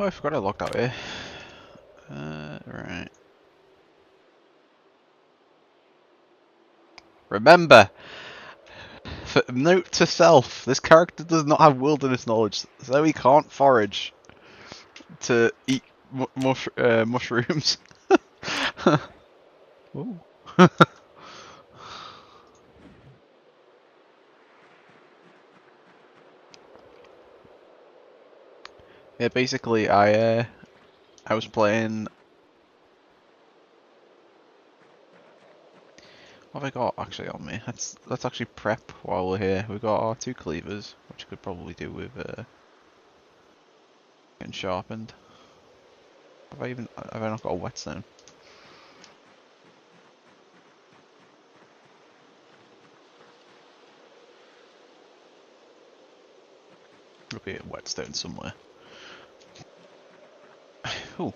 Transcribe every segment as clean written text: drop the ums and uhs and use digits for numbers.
Oh, I forgot I locked out here. Right. Remember, note to self, this character does not have wilderness knowledge, so he can't forage to eat mushrooms. Ooh. Yeah, basically, I was playing. What have I got actually on me? Let's actually prep while we're here. We've got our 2 cleavers, which could probably do with getting sharpened. Have I not got a whetstone? There'll be a whetstone somewhere. Ooh.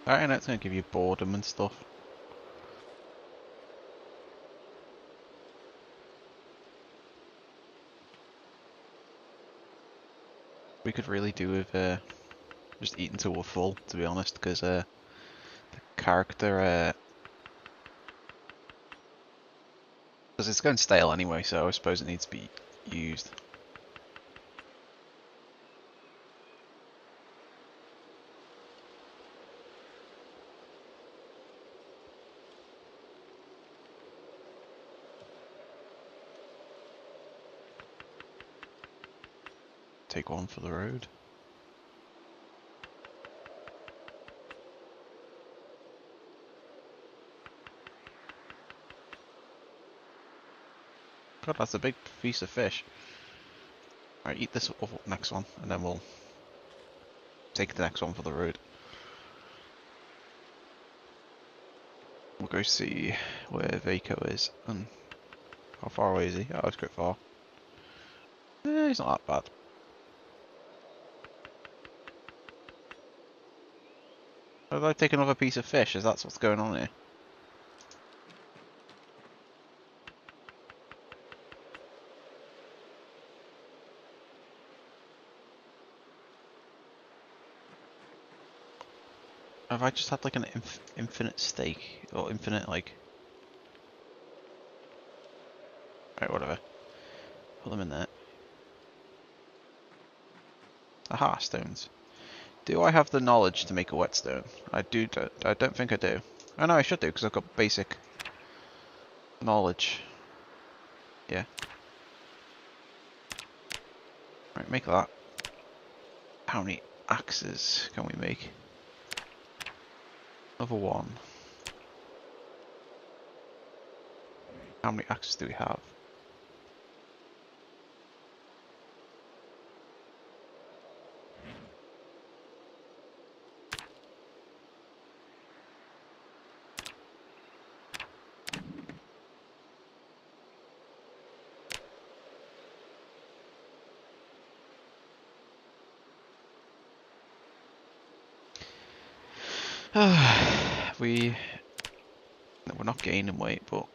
Alright, that's gonna give you boredom and stuff. We could really do with just eating till we're full, to be honest, because the character, because it's going stale anyway, so I suppose it needs to be used. Take one for the road. God, that's a big piece of fish. Alright, eat this next one, and then we'll take the next one for the road. We'll go see where Vaco is, and how far away is he? Oh, it's quite far. He's not that bad. I'd like to take another piece of fish, is that what's going on here? Have I just had like an infinite steak? Or infinite, like... Right, whatever. Put them in there. Aha, stones. Do I have the knowledge to make a whetstone? I don't think I do. I know I should do, because I've got basic knowledge. Yeah. Right, make that. How many axes can we make? Another one. How many axes do we have? We're not gaining weight, but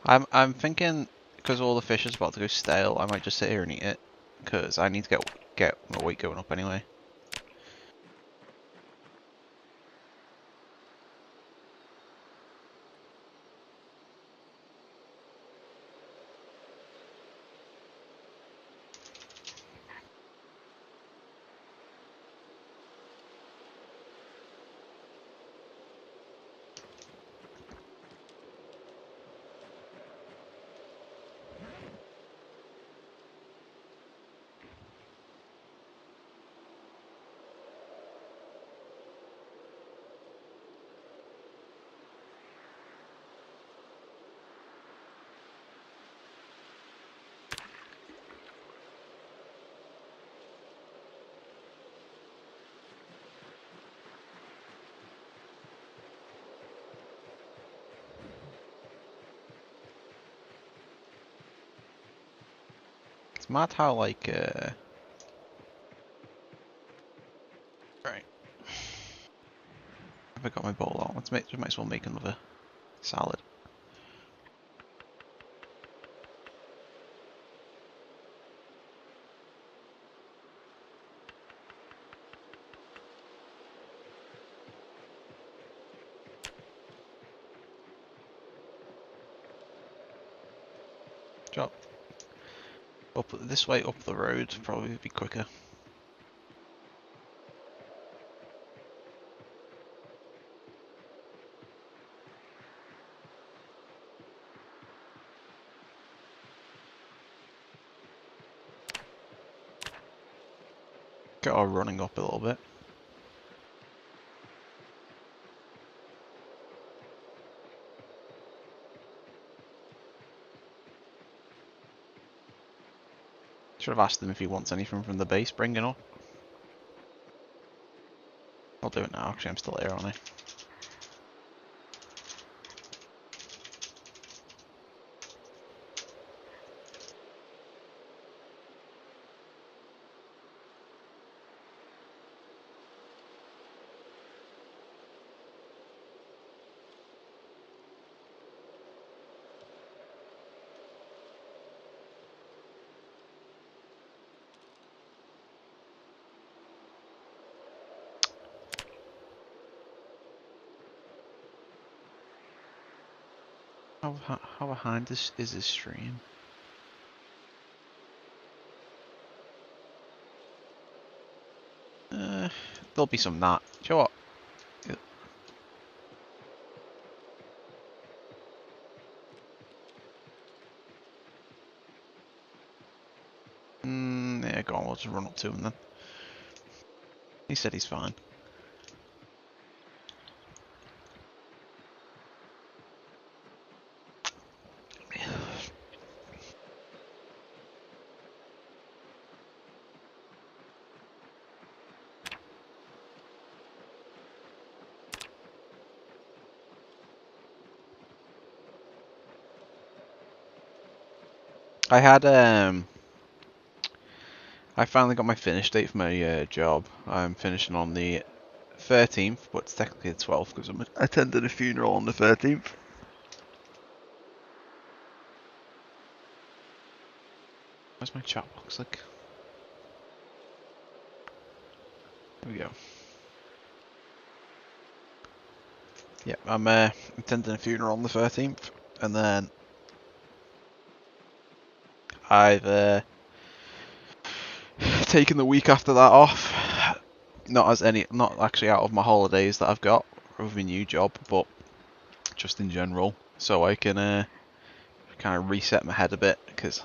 I'm thinking because all the fish is about to go stale, I might just sit here and eat it because I need to get my weight going up anyway. mad how like right. Have I got my bowl on? Might as well make another salad. Drop up this way up the road, probably be quicker. Get our running up a little bit. Should have asked him if he wants anything from the base bringing up. I'll do it now, actually I'm still here, aren't I? How behind is this stream? There'll be some that. Do you know what? Yeah, go on, we'll just run up to him then. He said he's fine. I had I finally got my finish date for my job. I'm finishing on the 13th, but it's technically the 12th because I'm attending a funeral on the 13th. Where's my chat box like? There we go. Yeah, I'm attending a funeral on the 13th, and then I've taken the week after that off. Not actually out of my holidays that I've got with my new job, but just in general, so I can kind of reset my head a bit because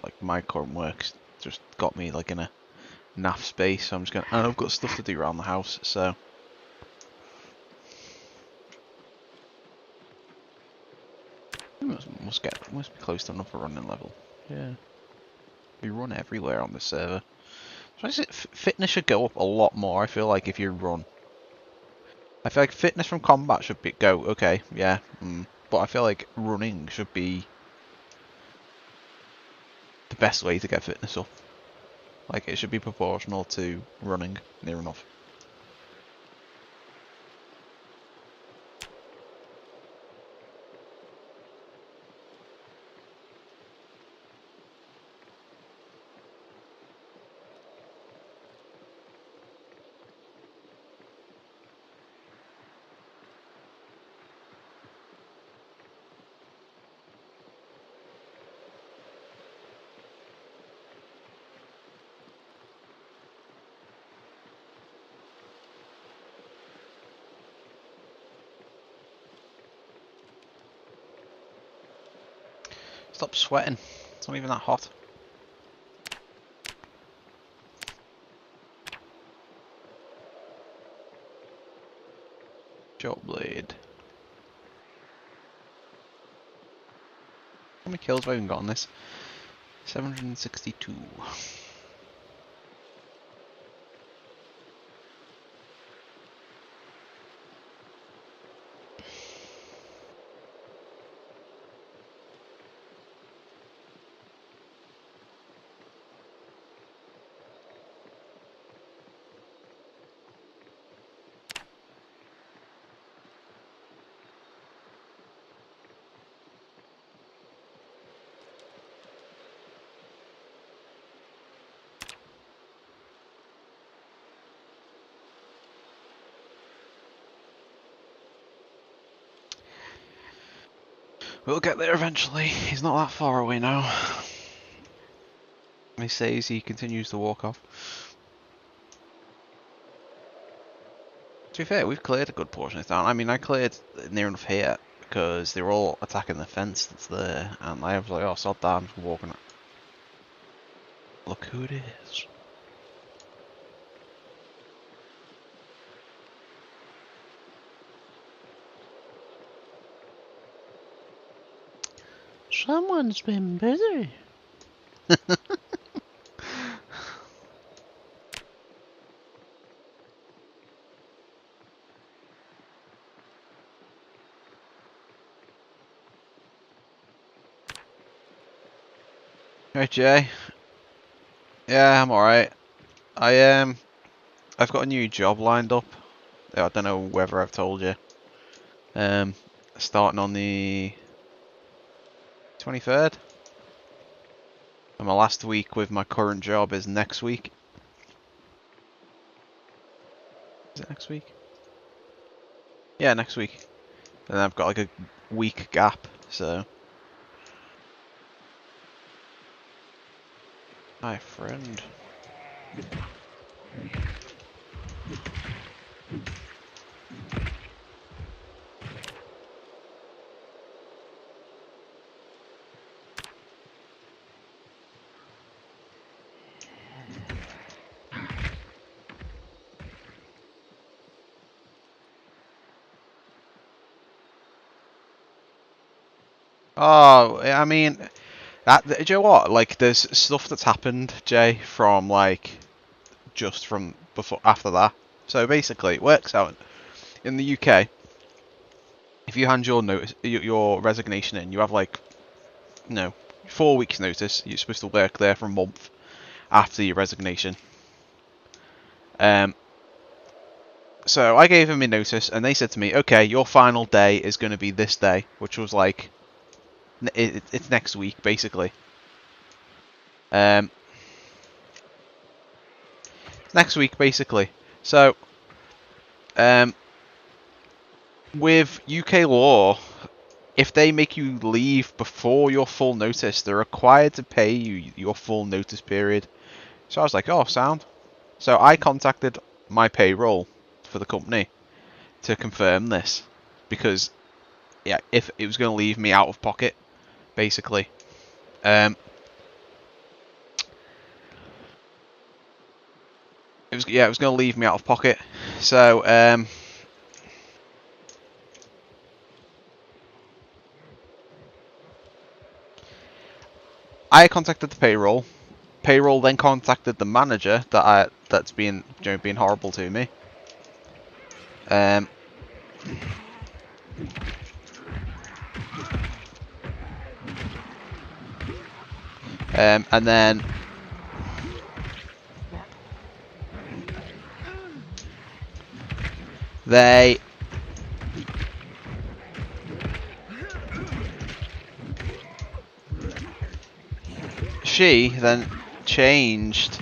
like my current work's just got me like in a naff space. So I'm just gonna, and I've got stuff to do around the house, so. Must be close to enough a running level. Yeah, we run everywhere on this server. So fitness should go up a lot more. I feel like if you run, I feel like fitness from combat should go okay, yeah, but I feel like running should be the best way to get fitness up. Like it should be proportional to running, near enough. Stop sweating. It's not even that hot. Short blade. How many kills have I even got on this? 762. We'll get there eventually. He's not that far away now. He says he continues to walk off. To be fair, we've cleared a good portion of town. I mean, I cleared near enough here because they were all attacking the fence that's there, and I was like, oh, sod that, I'm just walking it. Look who it is. Someone's been busy. Hey Jay. Yeah, I'm alright. I've got a new job lined up. I don't know whether I've told you. Starting on the 23rd. And my last week with my current job is next week. Is it next week? Yeah, next week. And I've got like a week gap, so. Hi, friend. Oh, I mean, do you know what? Like, there's stuff that's happened, Jay, from like just from before after that. So basically, it works out in the UK. If you hand your notice, your resignation in, you have like, 4 weeks notice. You're supposed to work there for a month after your resignation. So I gave them a notice, and they said to me, "Okay, your final day is going to be this day," which was like, it's next week, basically. Next week, basically. So, with UK law, if they make you leave before your full notice, they're required to pay you your full notice period. So I was like, oh, sound. So I contacted my payroll for the company to confirm this, because, yeah, if it was going to leave me out of pocket, basically. It was going to leave me out of pocket. So I contacted the payroll. Payroll then contacted the manager that's been being horrible to me. And then she then changed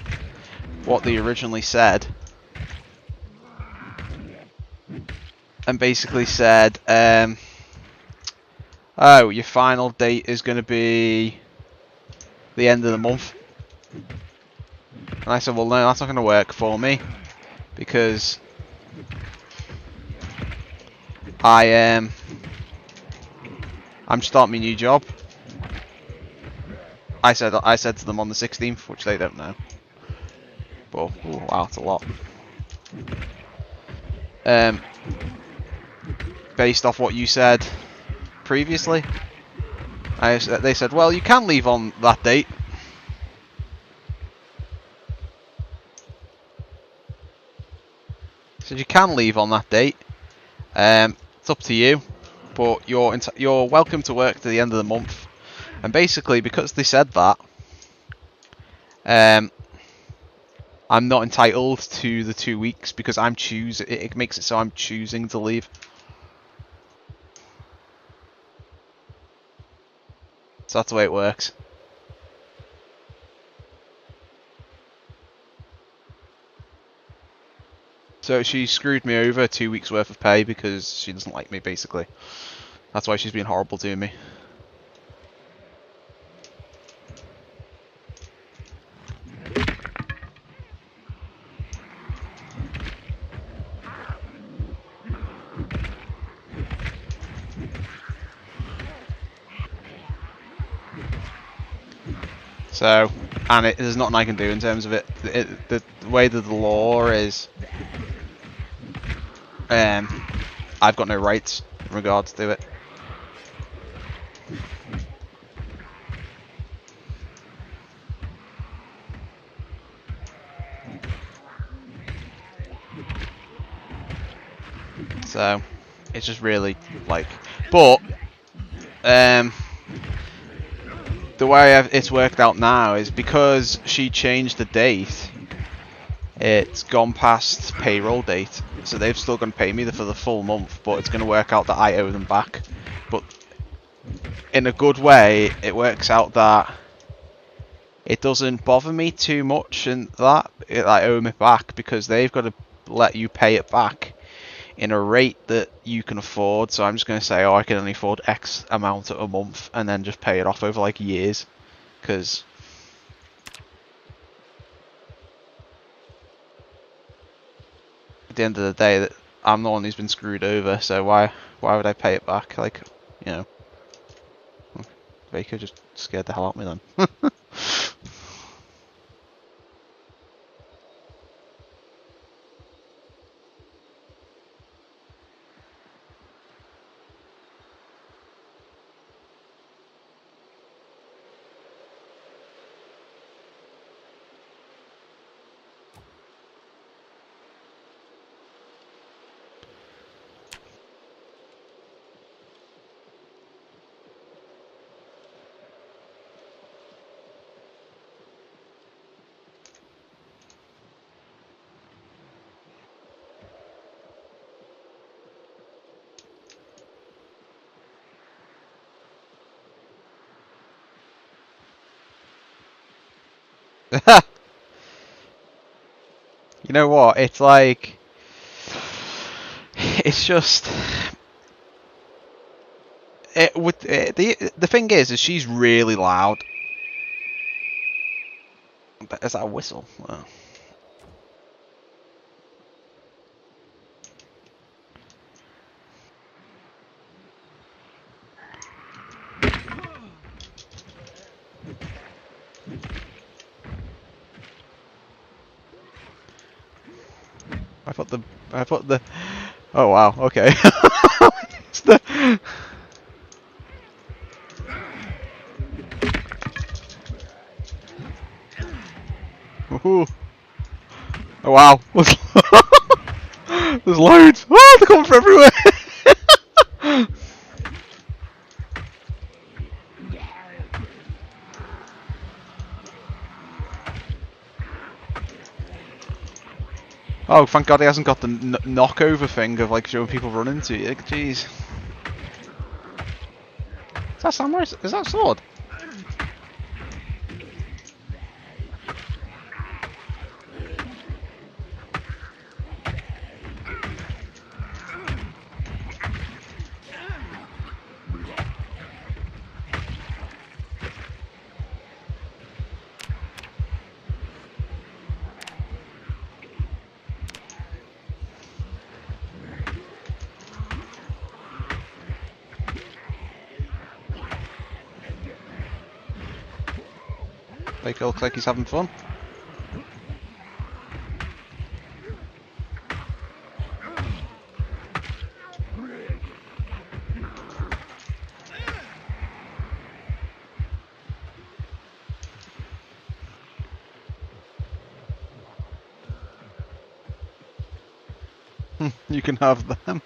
what they originally said, and basically said, oh, your final date is going to be the end of the month. And I said, well, no, that's not going to work for me, because I'm starting my new job. I said to them on the 16th, which they don't know. But ooh, wow, that's a lot. Based off what you said previously, they said, well, you can leave on that date. Said you can leave on that date. It's up to you, but you're welcome to work to the end of the month. And basically, because they said that, I'm not entitled to the 2 weeks because it makes it so I'm choosing to leave. So that's the way it works. So she screwed me over 2 weeks worth of pay because she doesn't like me, basically. That's why she's been horrible to me. So, and there's nothing I can do in terms of it. The way that the law is, I've got no rights in regards to it. So, it's just really like, but the way it's worked out now is because she changed the date. It's gone past payroll date, so they've still going to pay me for the full month, but it's going to work out that I owe them back. But in a good way, it works out that it doesn't bother me too much and that I owe them it back, because they've got to let you pay it back in a rate that you can afford. So I'm just going to say, oh, I can only afford X amount a month, and then just pay it off over like years, because at the end of the day, I'm the one who's been screwed over. So why would I pay it back? Like, you know, Baker just scared the hell out of me then. You know what? It's like, it's just the thing is she's really loud. Is that a whistle? Oh. I put the. Oh wow. Okay. It's the. Ooh. Oh wow. There's loads. Oh, they're coming from everywhere. Oh, thank God he hasn't got the knockover thing of like showing people running to you. Jeez. Is that samurai? Is that a sword? Like, it looks like he's having fun. You can have them.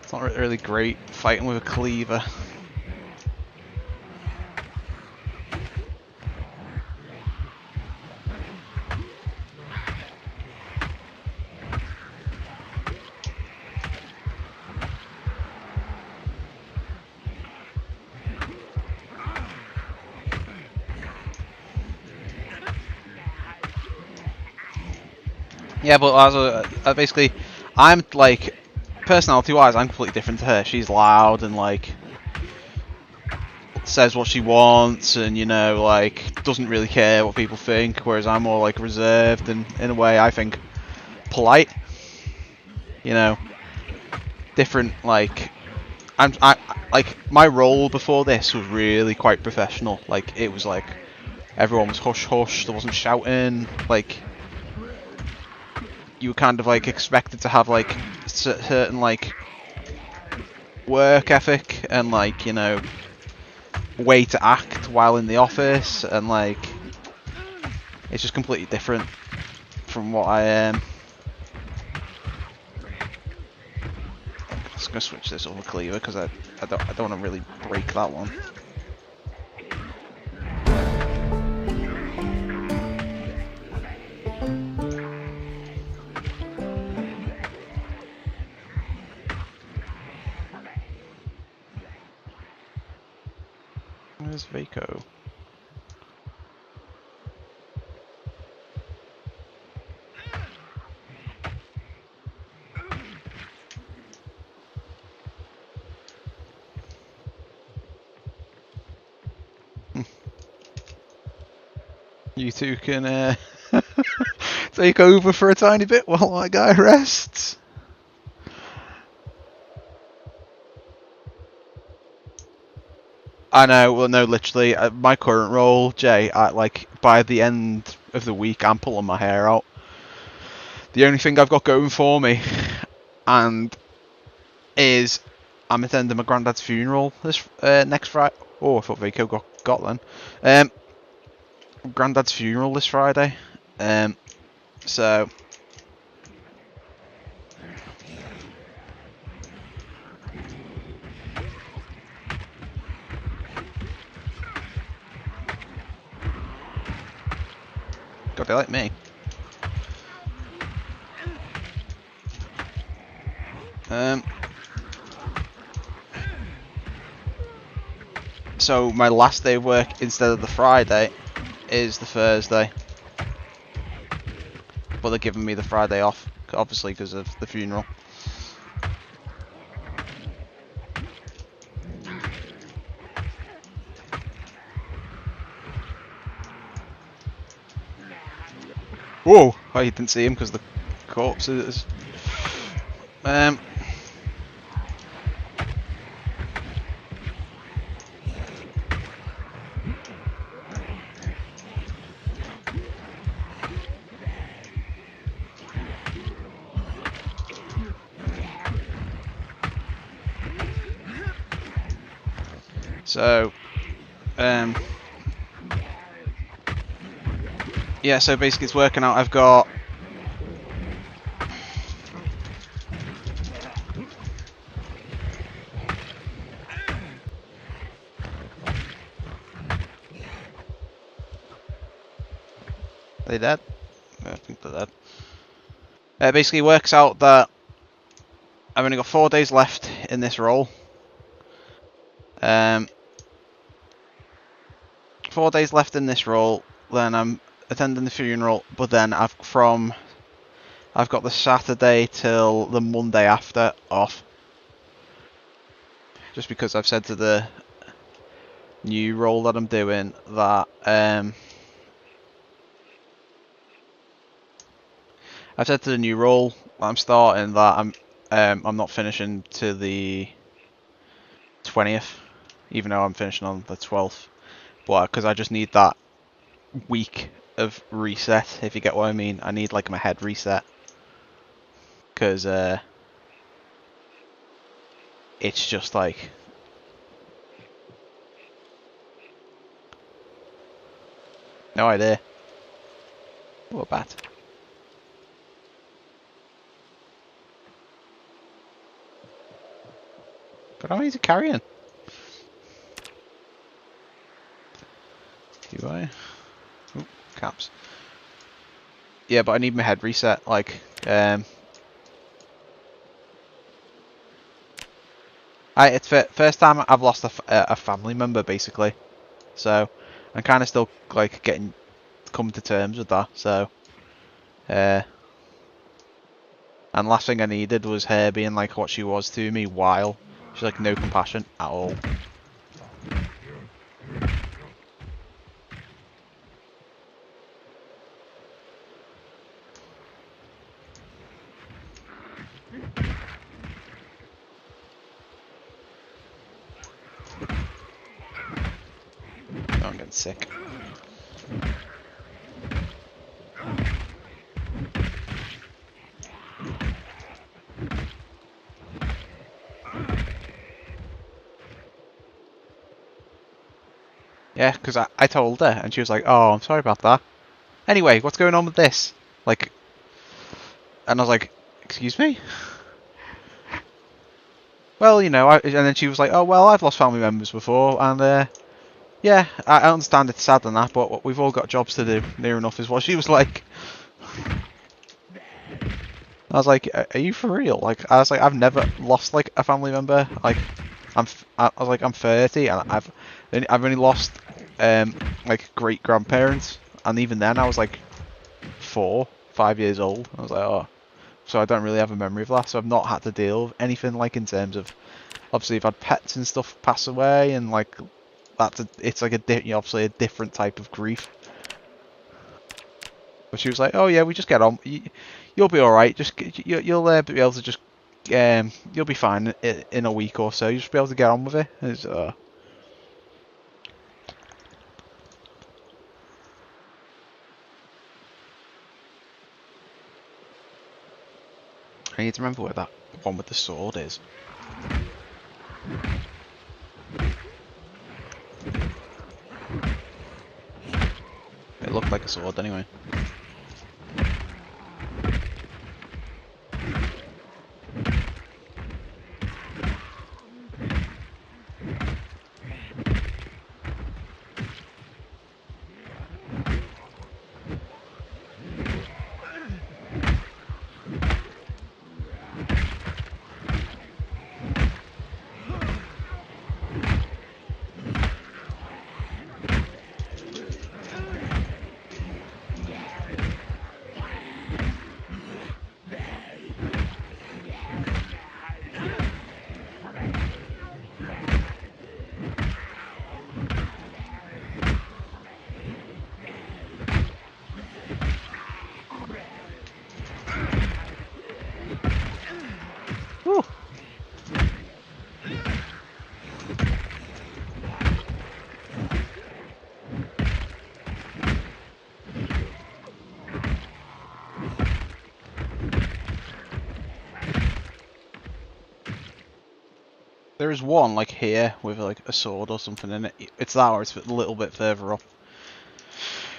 It's not really great fighting with a cleaver. Yeah, but basically, I'm like, personality-wise, I'm completely different to her. She's loud and like says what she wants, and you know, like doesn't really care what people think. Whereas I'm more like reserved and, in a way, I think polite. You know, different. Like, like my role before this was really quite professional. Like it was like everyone was hush hush. There wasn't shouting. Like you were kind of like expected to have like certain like work ethic and like, you know, way to act while in the office, and like it's just completely different from what I am. I'm just gonna switch this over cleaver because I don't want to really break that one. Where's Vaco? You two can take over for a tiny bit while my guy rests. I know, well, no, literally, my current role, Jay, like by the end of the week, I'm pulling my hair out. The only thing I've got going for me, and is I'm attending my granddad's funeral this next Friday. Oh, I thought Vico got then. Granddad's funeral this Friday. So gotta be like me. So my last day of work instead of the Friday is the Thursday, but they're giving me the Friday off, obviously because of the funeral. Whoa! Oh, you didn't see him because the corpse is. So, yeah, so basically it's working out. I've got they dead? I think they're dead. Basically works out that I've only got 4 days left in this role. 4 days left in this role, then I'm attending the funeral, but then I've got the Saturday till the Monday after off. Just because I've said to the new role that I'm doing that I've said to the new role I'm starting that I'm not finishing to the 20th, even though I'm finishing on the 12th. But because I just need that week of reset, if you get what I mean. I need like my head reset, because it's just like no idea. Oh, a bat. But I need to carry in. Do I? Ooh, caps. Yeah, but I need my head reset. Like, it's the first time I've lost a family member, basically. So I'm kind of still like coming to terms with that. So, And last thing I needed was her being like what she was to me while she's like no compassion at all. Oh, I'm getting sick. Yeah, because I told her and she was like, oh, I'm sorry about that. Anyway, what's going on with this? Like, and I was like, excuse me? Well, you know, and then she was like, oh, well, I've lost family members before, and yeah, I understand it's sad and that, but we've all got jobs to do, near enough is what she was like. I was like, are you for real? Like, I was like, I've never lost, like, a family member. Like, I was like, I'm 30, and I've only lost, like, great-grandparents, and even then I was like 4, 5 years old. I was like, oh. So I don't really have a memory of that, so I've not had to deal with anything, like, in terms of, obviously I've had pets and stuff pass away, and like, it's like obviously a different type of grief. But she was like, oh yeah, we just get on, you'll be alright, just, you'll be able to just, you'll be fine in a week or so, you'll just be able to get on with it. It's, I need to remember where that one with the sword is. It looked like a sword anyway. Woo! There is one like here with like a sword or something in it. It's that, or it's a little bit further up.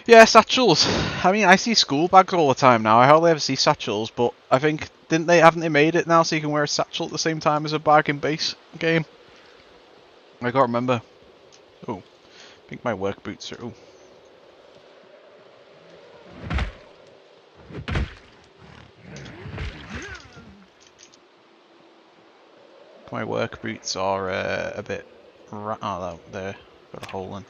Yeah, satchels. I mean, I see school bags all the time now. I hardly ever see satchels, but I think haven't they made it now so you can wear a satchel at the same time as a bag in base game? I can't remember. Oh, I think my work boots are. Oh. My work boots are a bit. Oh, there, got a hole in.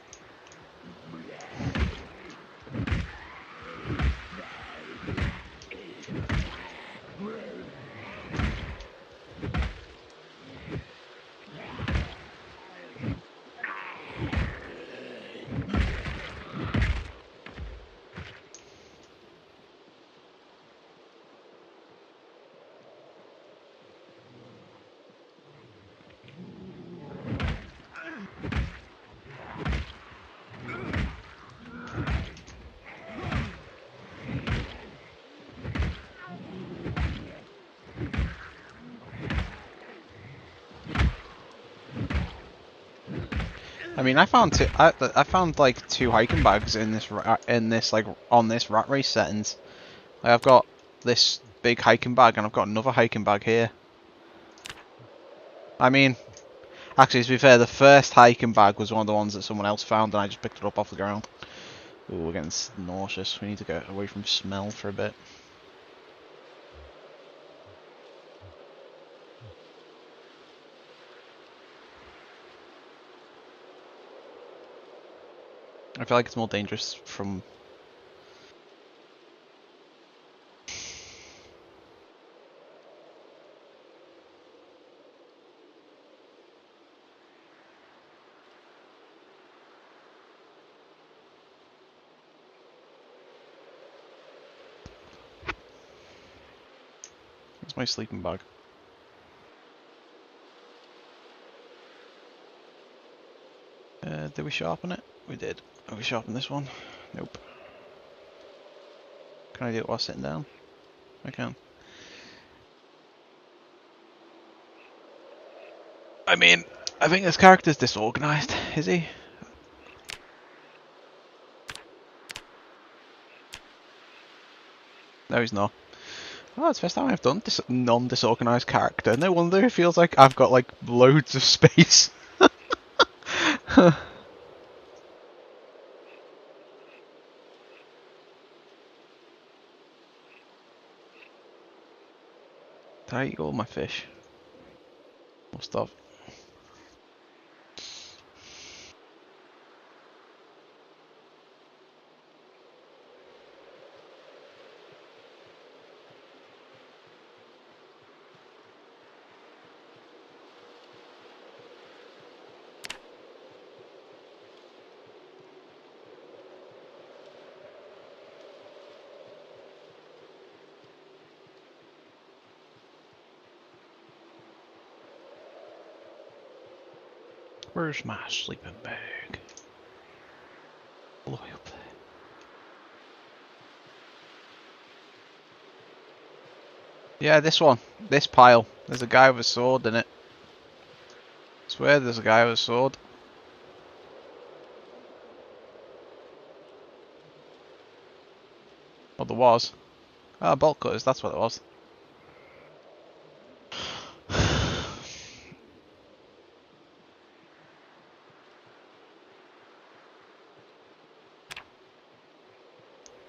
I mean, I found I found like 2 hiking bags in this like on this rat race settings. Like, I've got this big hiking bag and I've got another hiking bag here. I mean, actually, to be fair, the first hiking bag was one of the ones that someone else found and I just picked it up off the ground. Ooh, we're getting nauseous. We need to get away from smell for a bit. I feel like it's more dangerous from... That's my sleeping bag. Did we sharpen it? We did. Have we sharpened this one? Nope. Can I do it while sitting down? I can. I mean, I think this character's disorganised, is he? No, he's not. Oh, it's the first time I've done this non-disorganised character. No wonder it feels like I've got like loads of space. Did I eat all my fish? Must have. Where's my sleeping bag? All the way up there. Yeah, this one. This pile. There's a guy with a sword in it. I swear there's a guy with a sword. Well, there was. Ah, bolt cutters, that's what it was.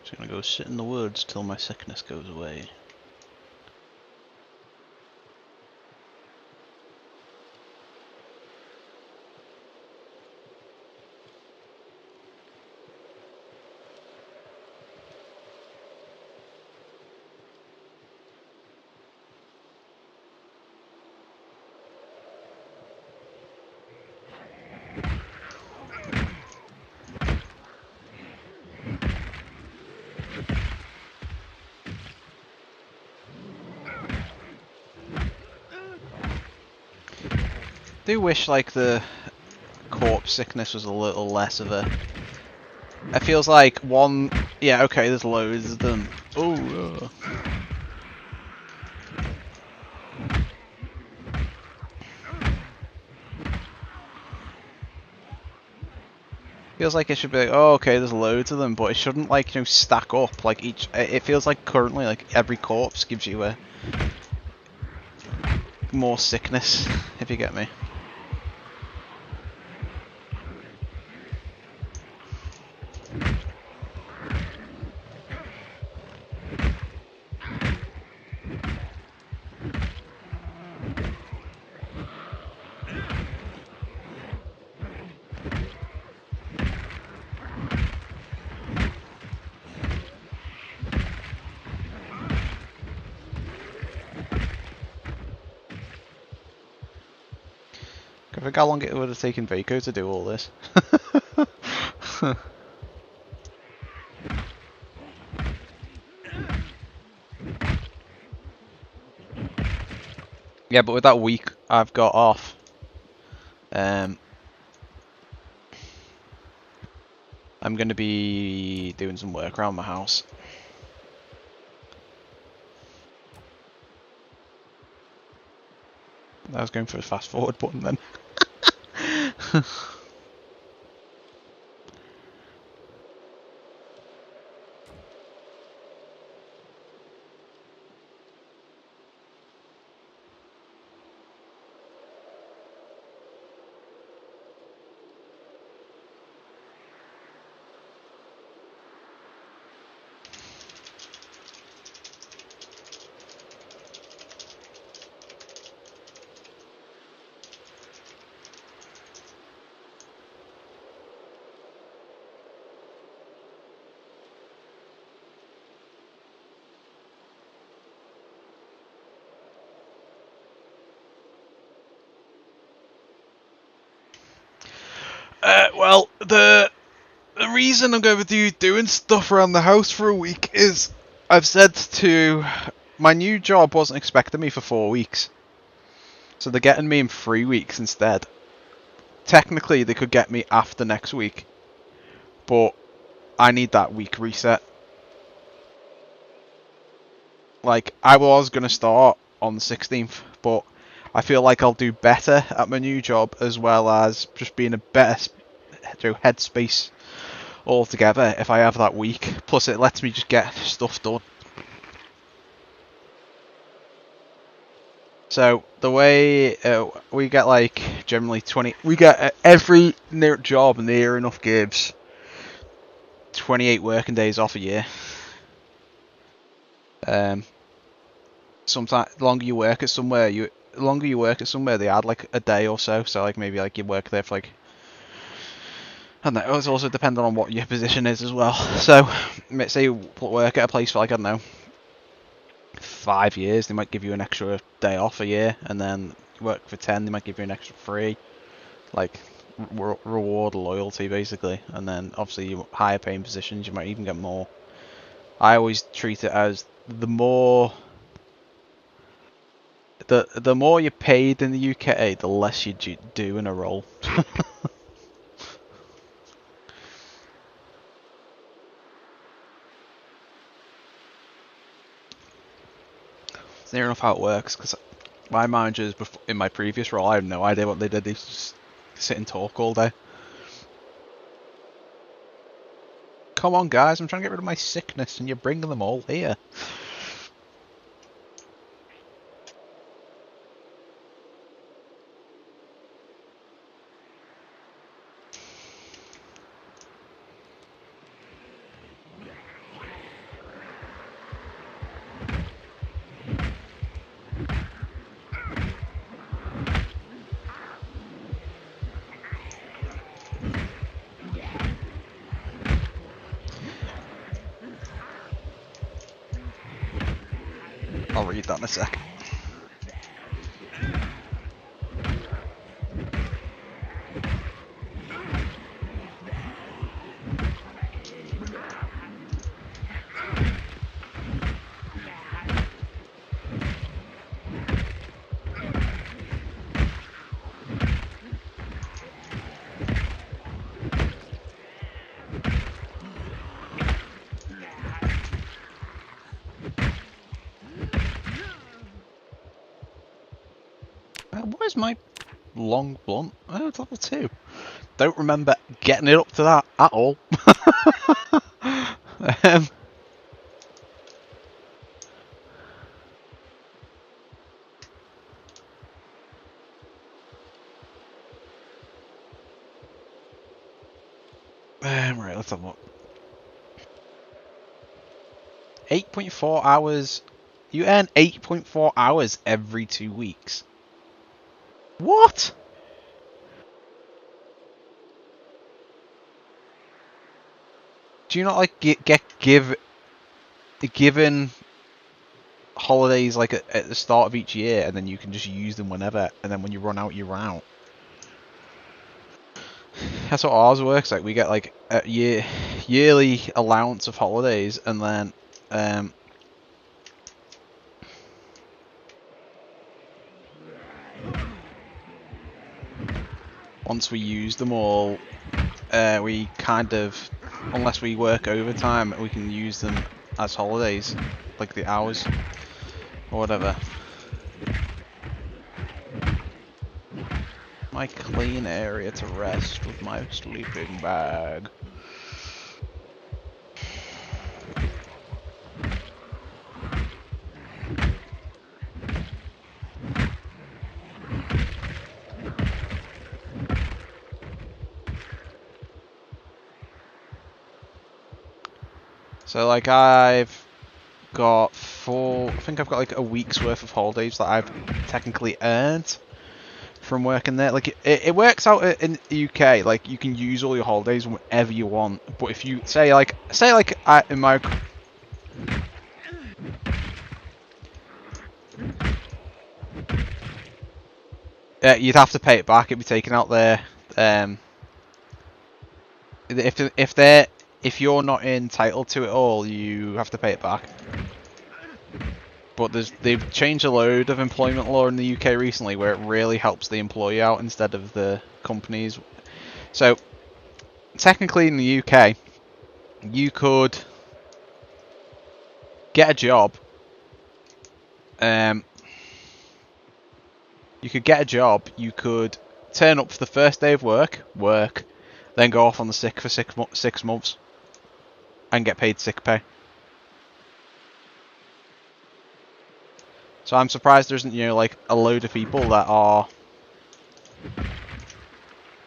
Just gonna go sit in the woods till my sickness goes away. I do wish like the corpse sickness was a little less of a... It feels like one... Yeah, okay, there's loads of them. Oh, feels like it should be like, oh, okay, there's loads of them, but it shouldn't like, you know, stack up like each... It feels like currently like every corpse gives you a... more sickness, if you get me. I think how long it would have taken Vaco to do all this. Yeah, but with that week I've got off, I'm going to be doing some work around my house. I was going for a fast forward button then. Well, the reason I'm going to be doing stuff around the house for a week is I've said to my new job wasn't expecting me for 4 weeks, so they're getting me in 3 weeks instead. Technically, they could get me after next week, but I need that week reset. Like, I was going to start on the 16th, but I feel like I'll do better at my new job, as well as just being a better headspace altogether if I have that week. Plus, it lets me just get stuff done. So the way we get, like, generally 20, we get every job near enough gives 28 working days off a year. Sometimes the longer you work at somewhere, they add like a day or so. So like maybe like you work there for like, I don't know. It's also dependent on what your position is as well. So say you work at a place for like, I don't know, 5 years, they might give you an extra day off a year, and then you work for 10, they might give you an extra 3. Like reward loyalty basically, and then obviously you higher paying positions, you might even get more. I always treat it as the more you're paid in the UK, the less you do in a role. It's near enough how it works, because my managers in my previous role, I have no idea what they did. They just sit and talk all day. Come on, guys, I'm trying to get rid of my sickness, and you're bringing them all here. I'll read that in a sec. What is my long blunt? Oh, it's level 2. Don't remember getting it up to that at all. Right, let's have a look. 8.4 hours. You earn 8.4 hours every 2 weeks. What? Do you not like get given holidays like at the start of each year, and then you can just use them whenever, and then when you run out, you're out? That's what ours works like. We get like a yearly allowance of holidays, and then once we use them all, we kind of, unless we work overtime, we can use them as holidays, like the hours or whatever. My clean area to rest with my sleeping bag. So like I've got I think I've got like a week's worth of holidays that I've technically earned from working there. Like it works out in the UK, like you can use all your holidays whenever you want. But if you say in my you'd have to pay it back. It'd be taken out there. If you're not entitled to it all, you have to pay it back. But they've changed a load of employment law in the UK recently where it really helps the employee out instead of the companies. So, technically in the UK, you could get a job. You could get a job. You could turn up for the first day of work, then go off on the sick for 6 months, and get paid sick pay. So I'm surprised there isn't, like a load of people that are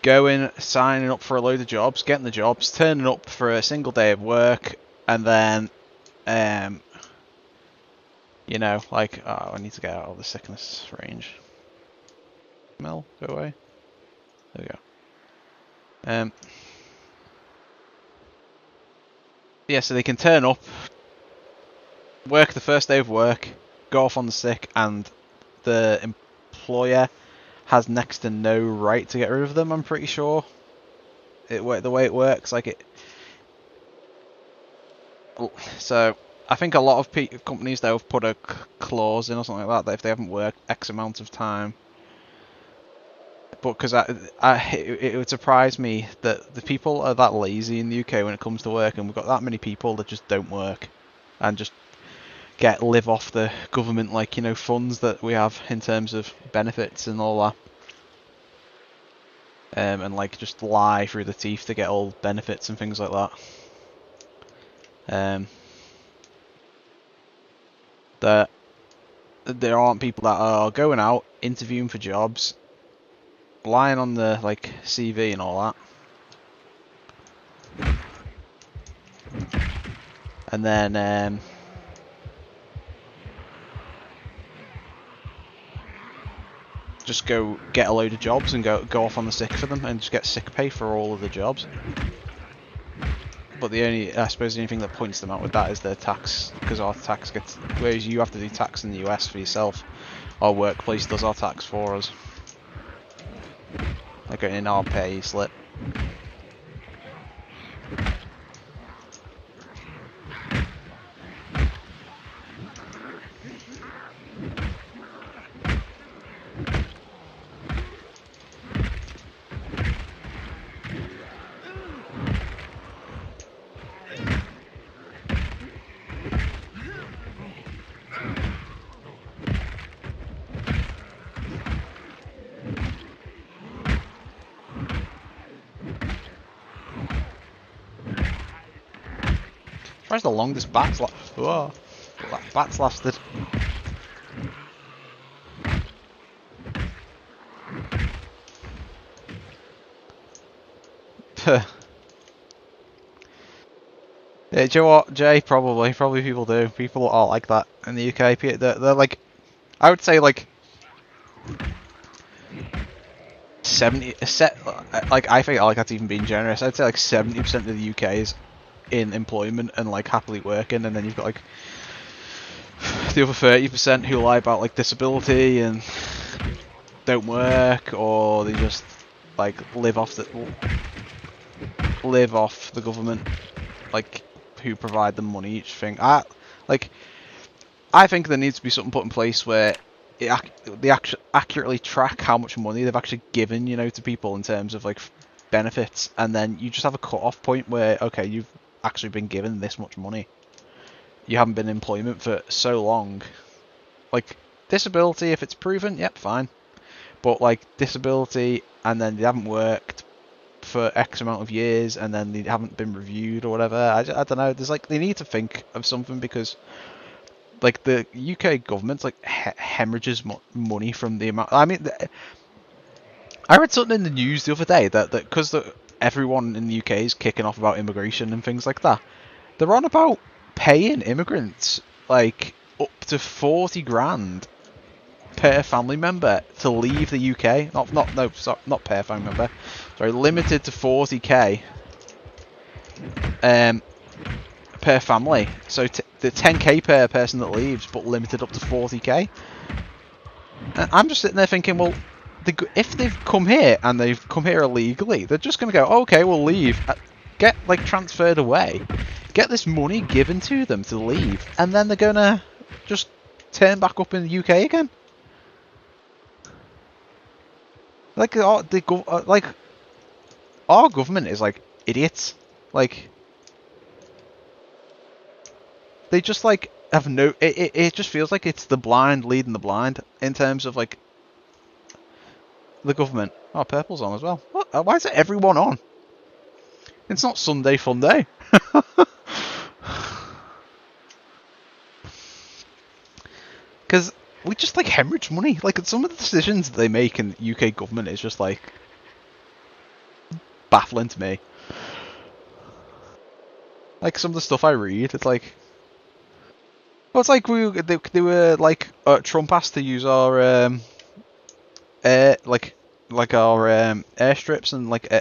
going, signing up for a load of jobs, getting the jobs, turning up for a single day of work, and then, like, oh, I need to get out of the sickness range. Mel, go away. There we go. Yeah, so they can turn up, work the first day of work, go off on the sick, and the employer has next to no right to get rid of them. I'm pretty sure. The way it works, like it. So I think a lot of companies though have put a clause in or something like that if they haven't worked X amount of time. But because it would surprise me that the people are that lazy in the UK when it comes to work, and we've got that many people that just don't work and just live off the government, like, funds that we have in terms of benefits and all that, and like just lie through the teeth to get all benefits and things like that. That there aren't people that are going out interviewing for jobs, lying on the like CV and all that, and then just go get a load of jobs and go off on the sick for them and just get sick pay for all of the jobs. But I suppose the only thing that points them out with that is their tax, because our tax gets, whereas you have to do tax in the US for yourself, our workplace does our tax for us. Like in our pay slip. Where's the longest bats bats lasted? Yeah, do you know what, Jay? Probably people do. People are like that in the UK. They're like, I would say like 70. Like I think that's even being generous. I'd say like 70% of the UK is in employment and like happily working, and then you've got like the other 30% who lie about like disability and don't work, or they just like live off the government, like who provide them money each thing. I think there needs to be something put in place where they accurately track how much money they've actually given, to people in terms of like benefits, and then you just have a cut-off point where, okay, you've actually been given this much money. You haven't been in employment for so long. Like disability, if it's proven, yep, fine. But like disability, and then they haven't worked for X amount of years, and then they haven't been reviewed or whatever. I don't know. There's like, they need to think of something, because like the UK government's like hemorrhages money from the amount. I mean, I read something in the news the other day that because everyone in the UK is kicking off about immigration and things like that, they're on about paying immigrants like up to 40 grand per family member to leave the UK. Not per family member. Sorry, limited to 40k per family. So the 10k per person that leaves, but limited up to 40k. And I'm just sitting there thinking, well, if they've come here and they've come here illegally, they're just going to go, oh, okay, we'll leave, get like transferred away, get this money given to them to leave, and then they're going to just turn back up in the UK again. Like, like our government is like idiots. Like, they just like have no. It just feels like it's the blind leading the blind in terms of like the government. Oh, purple's on as well. What? Why is it everyone on? It's not Sunday fun day. Because we just like hemorrhage money. Like some of the decisions that they make in the UK government is just like baffling to me. Like some of the stuff I read, it's like, well, it's like they were like Trump asked to use our air like our airstrips and like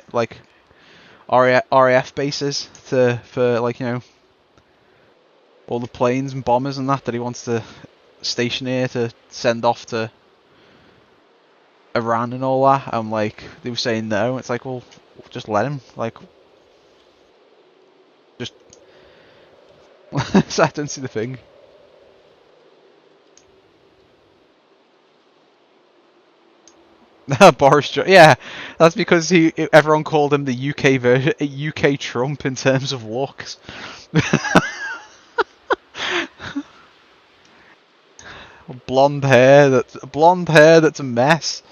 RAF bases for like, you know, all the planes and bombers and that he wants to station here to send off to Iran and all that. I'm like, they were saying no. It's like, well, just let him. Like, just so I don't see the thing. Boris Johnson. Yeah, that's because everyone called him the UK version, UK Trump in terms of looks. blonde hair that's a mess.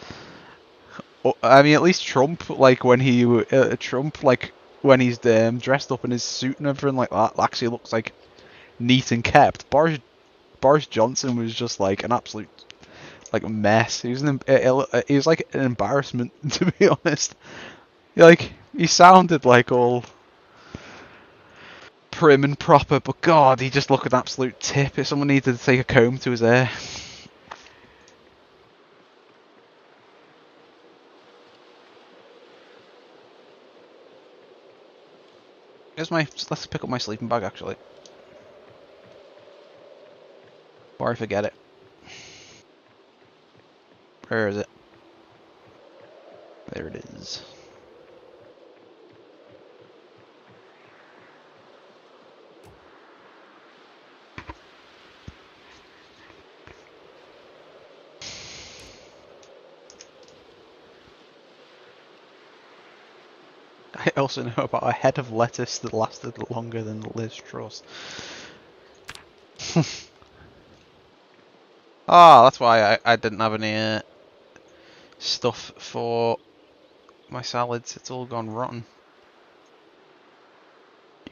I mean, at least Trump, like when when he's dressed up in his suit and everything like that, actually looks like neat and kept. Boris Johnson was just like an absolute like mess. He was he was like an embarrassment, to be honest. Like, he sounded like all prim and proper, but God, he just looked an absolute tip. If someone needed to take a comb to his hair. Let's pick up my sleeping bag, actually. Or I forget it. Where is it? There it is. I also know about a head of lettuce that lasted longer than Liz Truss. Ah, that's why I didn't have any stuff for my salads. It's all gone rotten.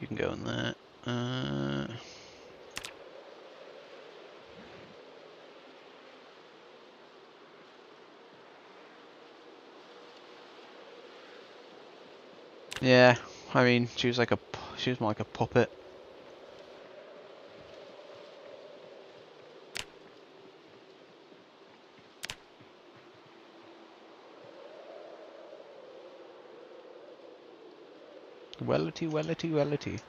You can go in there. Yeah, I mean, she was more like a puppet. Wellity, wellity, wellity.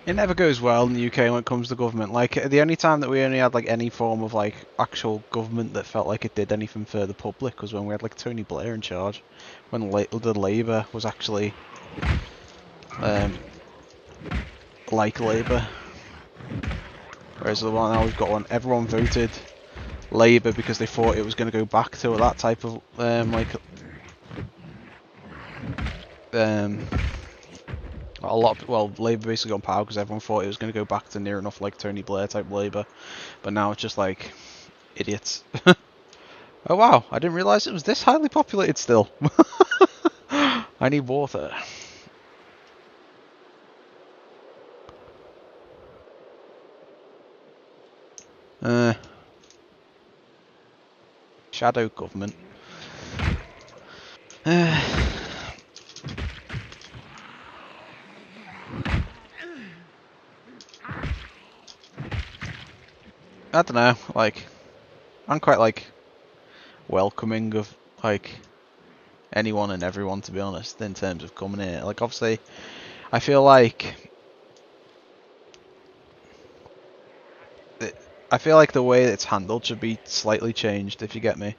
It never goes well in the UK when it comes to government. Like, the only time that we only had like any form of like actual government that felt like it did anything for the public was when we had like Tony Blair in charge, when the Labour was actually like Labour. Whereas the one now we've got one, everyone voted Labour because they thought it was going to go back to that type of Labour basically got power because everyone thought it was going to go back to near enough like Tony Blair type Labour, but now it's just like idiots. Oh wow, I didn't realise it was this highly populated still. I need water. Shadow government. I don't know, like, I'm quite like welcoming of like anyone and everyone, to be honest, in terms of coming here. Like, obviously, I feel like the way it's handled should be slightly changed, if you get me.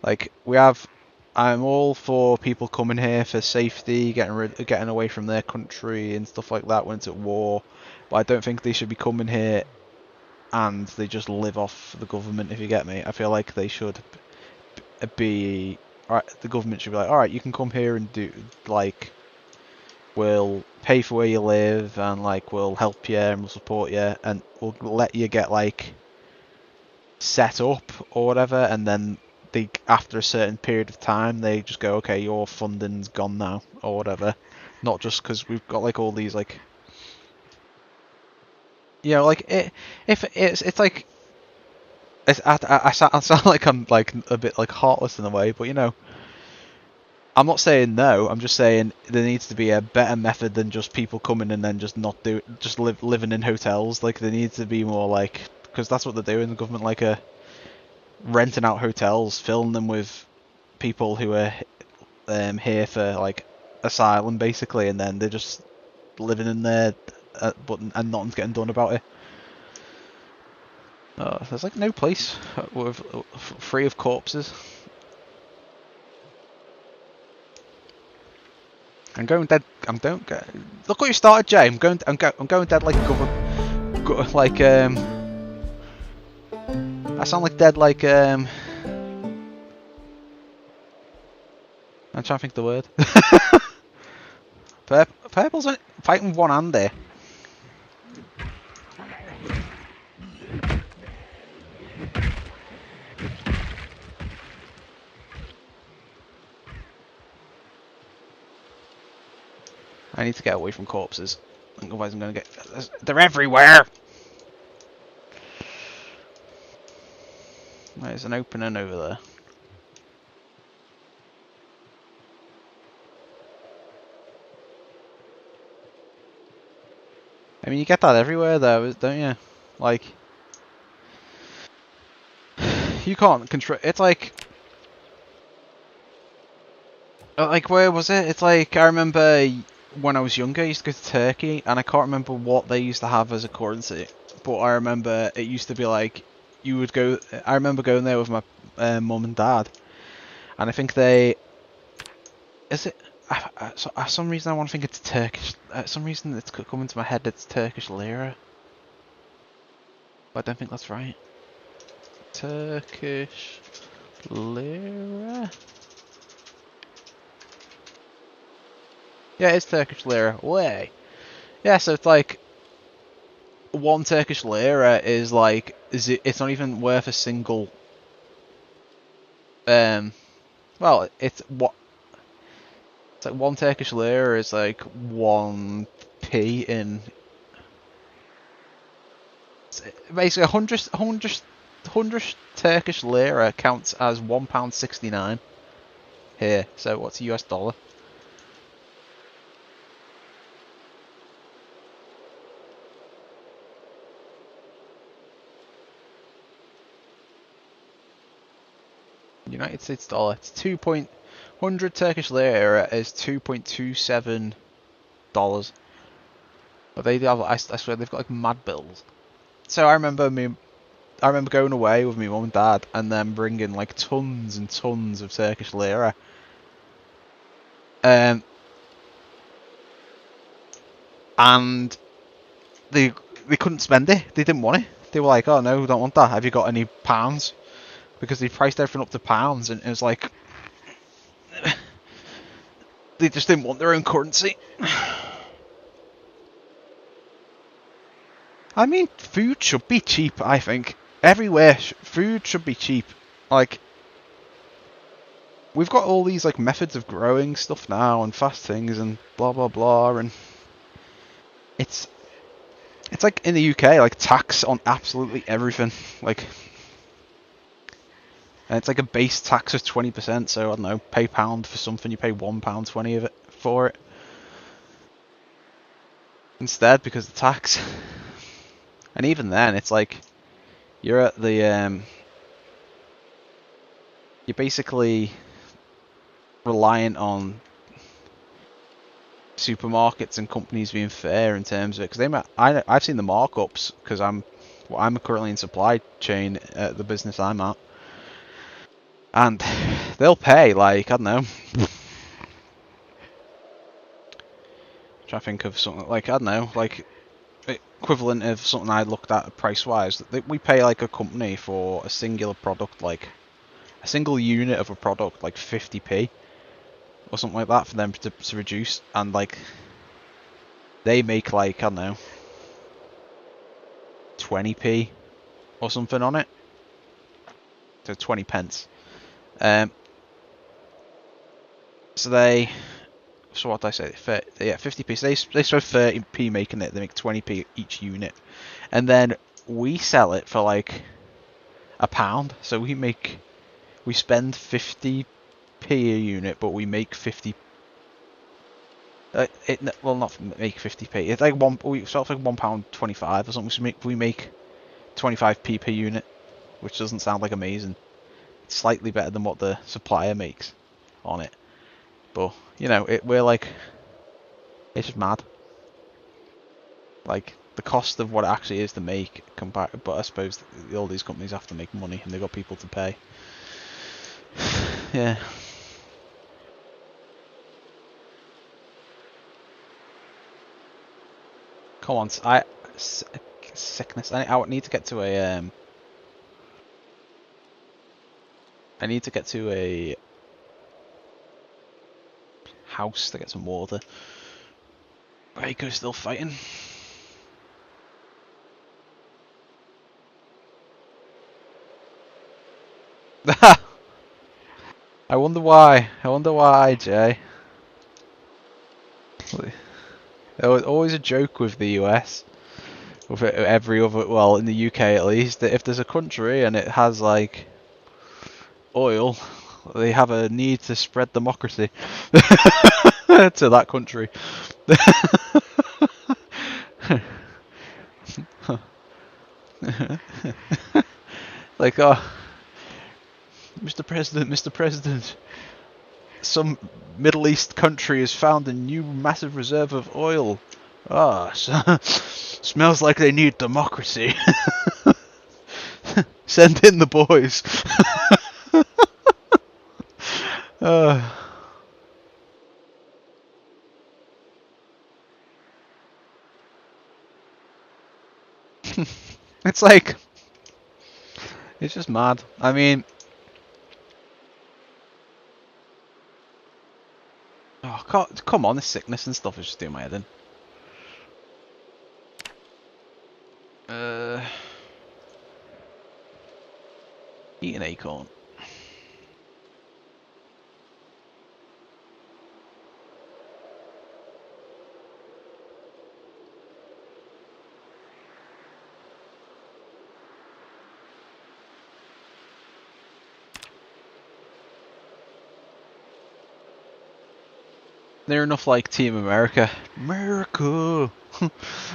Like, I'm all for people coming here for safety, getting away from their country and stuff like that when it's at war. But I don't think they should be coming here and they just live off the government, if you get me. I feel like they should be... Alright, the government should be like, alright, you can come here and do, like, we'll pay for where you live, and, like, we'll help you, and we'll support you, and we'll let you get, like, set up, or whatever, and then after a certain period of time, they just go, okay, your funding's gone now, or whatever. Not just because we've got, like, all these, like... You know, like, if it's like... I sound like I'm, like, a bit, like, heartless in a way, but, you know... I'm not saying no, I'm just saying there needs to be a better method than just people coming and then just living in hotels. Like, there needs to be more, like... Because that's what they're doing, the government, like, renting out hotels, filling them with people who are here for, like, asylum, basically, and then they're just living in there, and nothing's getting done about it. There's, like, no place free of corpses. I'm going dead. Look what you started, Jay. I'm going dead like I sound like dead like I'm trying to think of the word. Purple's fighting with one hand there. I need to get away from corpses, otherwise I'm gonna get. They're everywhere. There's an opening over there. I mean, you get that everywhere, though, don't you? Like, you can't control. It's like where was it? It's like I remember when I was younger, I used to go to Turkey, and I can't remember what they used to have as a currency, but I remember it used to be like you would go. I remember going there with my mum and dad, and I think they. Is it? So, for some reason, I want to think it's Turkish. For some reason, it's coming to my head. It's Turkish lira, but I don't think that's right. Turkish lira. Yeah, it's Turkish lira. Way. Yeah, so it's like one Turkish lira is like it's not even worth a single. Well, it's like one Turkish lira is like 1p in. Basically, 100 Turkish lira counts as £1.69 here. So what's a US dollar? United States dollar. It's 100 Turkish lira is $2.27. But they have, I swear, they've got like mad bills. So I remember going away with my mum and dad, and then bringing like tons and tons of Turkish lira. And they couldn't spend it. They didn't want it. They were like, "Oh no, we don't want that. Have you got any pounds?" Because they priced everything up to pounds, and it was like they just didn't want their own currency. I mean, food should be cheap, I think. Everywhere, food should be cheap. Like, we've got all these, like, methods of growing stuff now, and fast things, and blah, blah, blah, and it's like, in the UK, like, tax on absolutely everything. Like, and it's like a base tax of 20%, so, I don't know, pay £1 for something, you pay £1.20 of it for it. Instead, because of the tax. And even then, it's like, you're at the you're basically reliant on supermarkets and companies being fair in terms of it, because I've seen the markups because I'm currently in supply chain at the business I'm at, and they'll pay like, I don't know, trying to think of something like, I don't know, like equivalent of something I looked at price wise. We pay like a company for a singular product, like a single unit of a product, like 50p or something like that for them to reduce, and like they make like, I don't know, 20p or something on it, so 20 pence. So what did I say? Yeah, 50p. So they spend 30p making it. They make 20p each unit, and then we sell it for like £1. So we spend 50p a unit, but we make 50. Well, not make 50p. It's like we sell for like £1.25 or something. So we make 25p per unit, which doesn't sound like amazing. It's slightly better than what the supplier makes on it, but you know, we're like, it's just mad. Like the cost of what it actually is to make compared, but I suppose all these companies have to make money and they've got people to pay. Yeah. Come on, sickness. I need to get to a I need to get to a house to get some water. Rico's still fighting. I wonder why. Jay. There was always a joke with the US, with every other, well, in the UK at least, that if there's a country and it has like oil, they have a need to spread democracy to that country. Like, oh, Mr. President, some Middle East country has found a new massive reserve of oil. Ah, smells like they need democracy. Send in the boys. It's like, it's just mad. I mean, oh, come on, this sickness and stuff is just doing my head in. Eat an acorn. They're enough like Team America. America!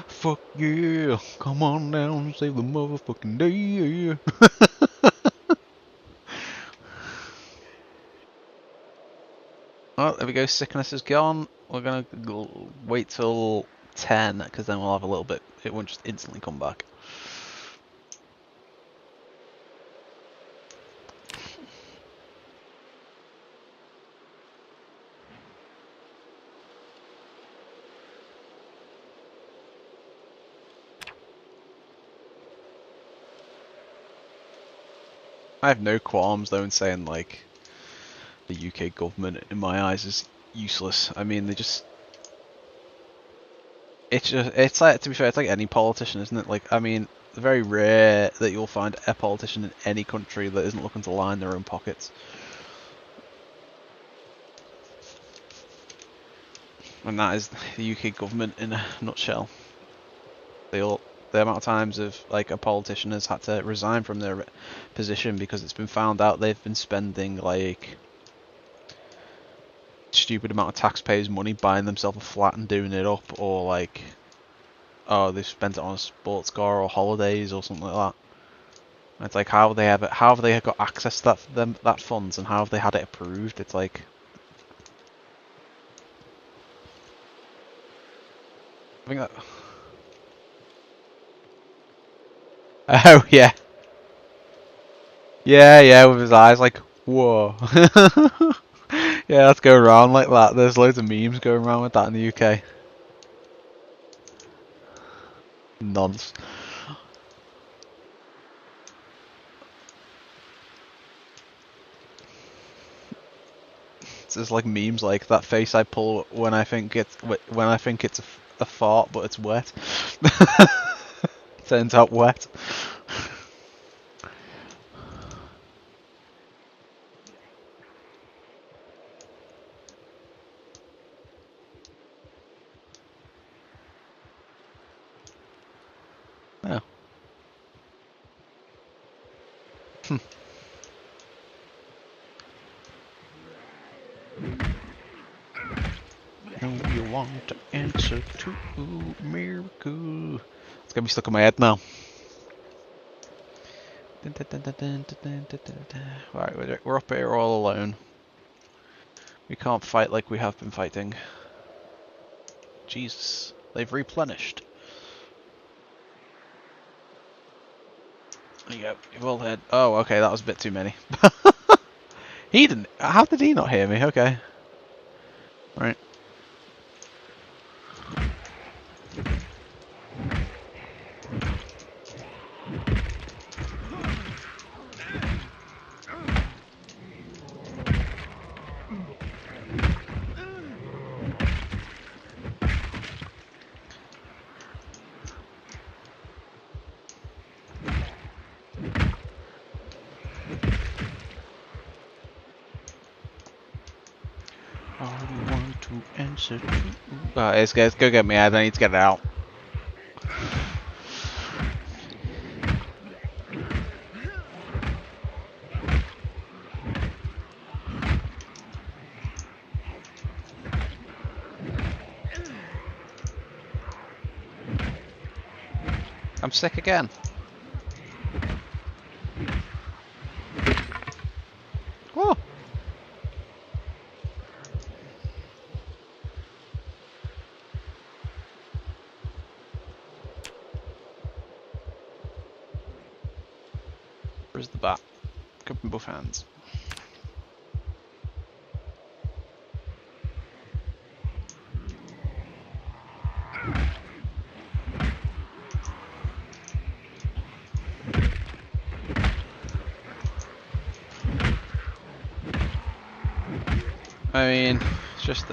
Fuck yeah! Come on down and save the motherfucking day! Well, there we go, sickness is gone. We're gonna wait till 10, because then we'll have a little bit, it won't just instantly come back. I have no qualms though in saying like the UK government in my eyes is useless. I mean, it's like, to be fair, it's like any politician, isn't it? Like, I mean, it's very rare that you'll find a politician in any country that isn't looking to line their own pockets. And that is the UK government in a nutshell. The amount of times of like a politician has had to resign from their position because it's been found out they've been spending like stupid amount of taxpayers' money buying themselves a flat and doing it up, or like, oh, they've spent it on a sports car or holidays or something like that. It's like how have they got access to that funds and how have they had it approved? It's like I think that. Oh yeah, yeah, with his eyes like whoa. Yeah, let's go around like that. There's loads of memes going around with that in the UK. Nonce. It's just like memes like that face I pull when I think it's a fart, but it's wet. Turns out wet. Oh. No, you want to answer to miracle. It's gonna be stuck in my head now. Right, we're up here all alone. We can't fight like we have been fighting. Jesus, they've replenished. There you go, you've all heard. Oh, okay, that was a bit too many. He didn't. How did he not hear me? Okay. Right. I want to answer to. Let's go get me. I need to get it out. I'm sick again. Whoa. Where's the bat? Grab in both hands. I mean, it's just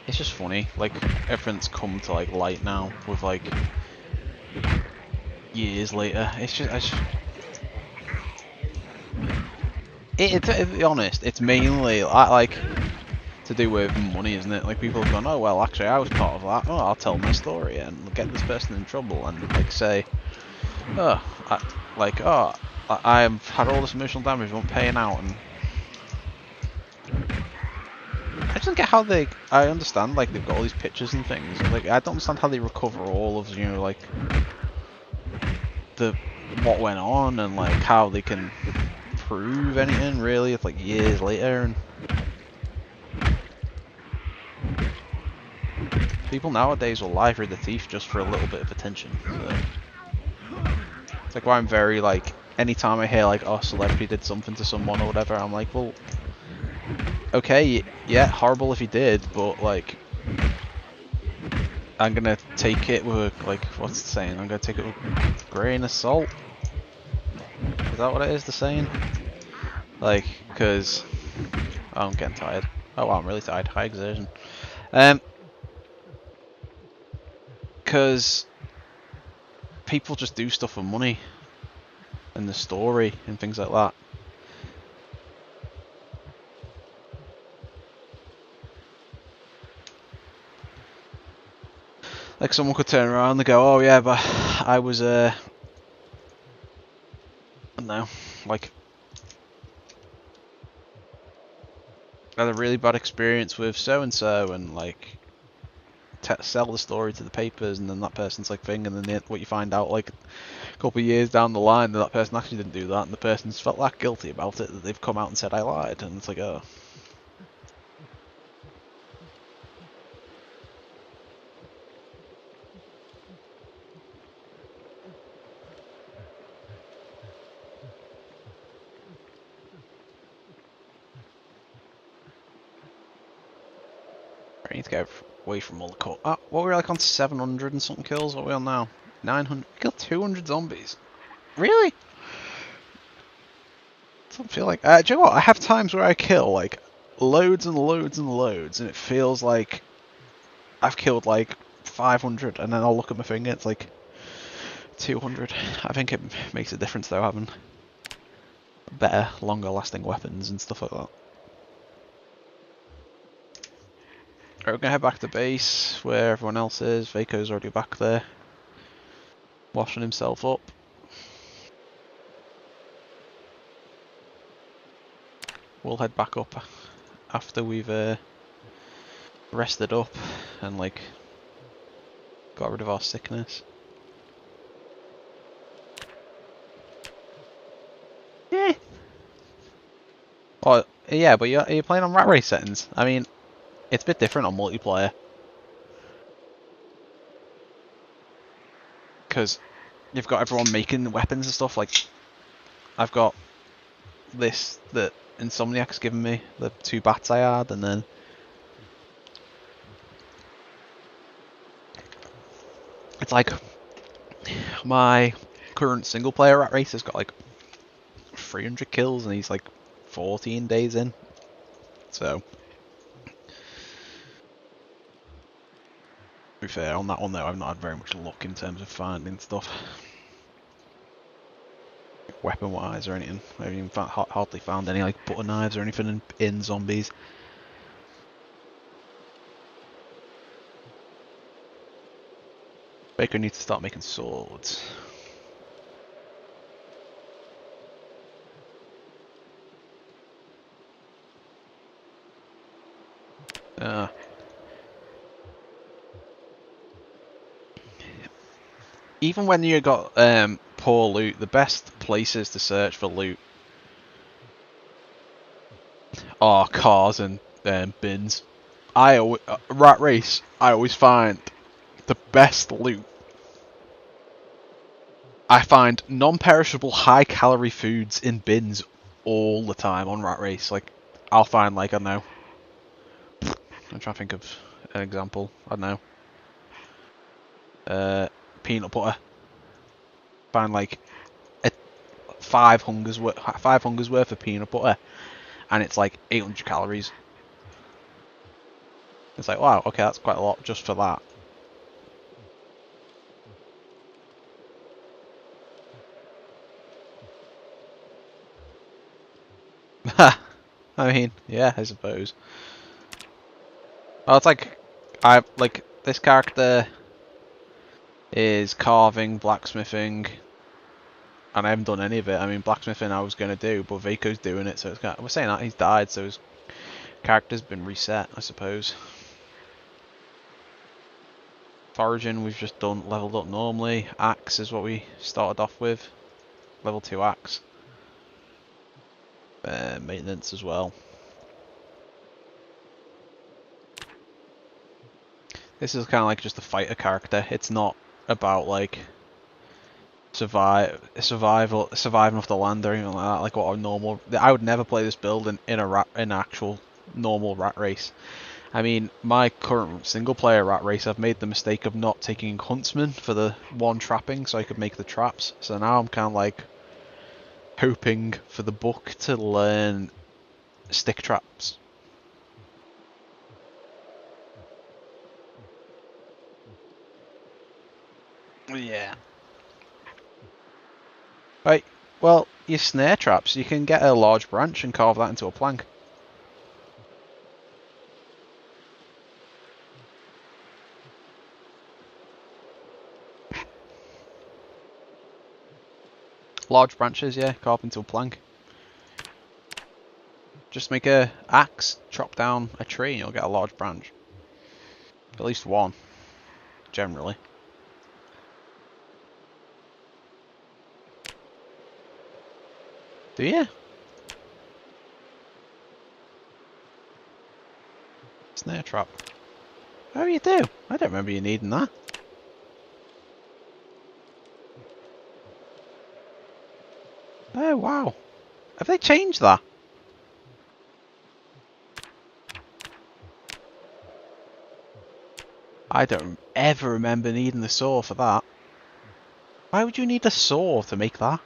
it's just funny. Like everything's come to like light now with like years later. To be honest, it's mainly like to do with money, isn't it? Like people have gone, oh well, actually I was part of that. Oh, I'll tell my story and get this person in trouble and like say, oh, I've had all this emotional damage, I'm paying out, and I just don't get how they. I understand like they've got all these pictures and things. Like I don't understand how they recover all of like the what went on and like how they can prove anything really. It's like years later and. People nowadays will lie through the teeth just for a little bit of attention. So. It's like why I'm very like, anytime I hear like, oh, celebrity did something to someone or whatever, I'm like, well, okay, yeah, horrible if he did, but like, I'm gonna take it with like, what's the saying? I'm gonna take it with a grain of salt. Is that what it is? The saying? Like, because oh, I'm getting tired. Oh, wow, I'm really tired. High exertion. Because people just do stuff for money and the story and things like that. Like someone could turn around and go, oh yeah, but I was I don't know, like I had a really bad experience with so and so, and like sell the story to the papers, and then that person's like thing, and then what you find out like a couple of years down the line that person actually didn't do that, and the person's felt that guilty about it that they've come out and said I lied, and it's like, oh. I need to get away from all the cut. Oh, what were we like on 700 and something kills? What are we on now? 900. Killed 200 zombies. Really? Doesn't feel like. Do you know what? I have times where I kill like loads and loads and loads, and it feels like I've killed like 500, and then I'll look at my finger, it's like 200. I think it makes a difference though, having better, longer lasting weapons and stuff like that. Right, we're gonna head back to base where everyone else is. Vaco's already back there, washing himself up. We'll head back up after we've rested up and like got rid of our sickness. Yeah. Oh yeah, but are you playing on rat race settings? I mean, it's a bit different on multiplayer. Because you've got everyone making weapons and stuff. Like, I've got this that Insomniac's given me, the 2 bats I had, and then it's like my current single player rat race has got like 300 kills and he's like 14 days in. So, to be fair, on that one though, I've not had very much luck in terms of finding stuff. Weapon wise or anything. I haven't even hardly found any like butter knives or anything in zombies. Baker needs to start making swords. Even when you got poor loot, the best places to search for loot are cars and bins. Rat race, I always find the best loot. I find non-perishable, high-calorie foods in bins all the time on rat race. Like, I'll find like, I don't know. I'm trying to think of an example. I don't know. Peanut butter. Find like 5 hungers worth of peanut butter, and it's like 800 calories. It's like, wow, okay, that's quite a lot just for that. I mean, yeah, I suppose. Well, it's like this character is carving, blacksmithing, and I haven't done any of it. I mean, blacksmithing I was gonna do, but Vaco's doing it, so it's we're saying that he's died, so his character's been reset, I suppose. Foraging we've just done, leveled up normally. Axe is what we started off with. Level 2 axe. Maintenance as well. This is kind of like just a fighter character. It's not about like surviving off the land or anything like that. Like what a normal. I would never play this build in an actual normal rat race. I mean, my current single player rat race, I've made the mistake of not taking Huntsman for the one trapping so I could make the traps. So now I'm kind of like hoping for the book to learn stick traps. Yeah. Right, well, your snare traps, you can get a large branch and carve that into a plank. Large branches, yeah, carve into a plank. Just make a axe, chop down a tree, and you'll get a large branch. At least one. generally. Do you? Snare trap. Oh, you do? I don't remember you needing that. Oh, wow. Have they changed that? I don't ever remember needing the saw for that. Why would you need a saw to make that?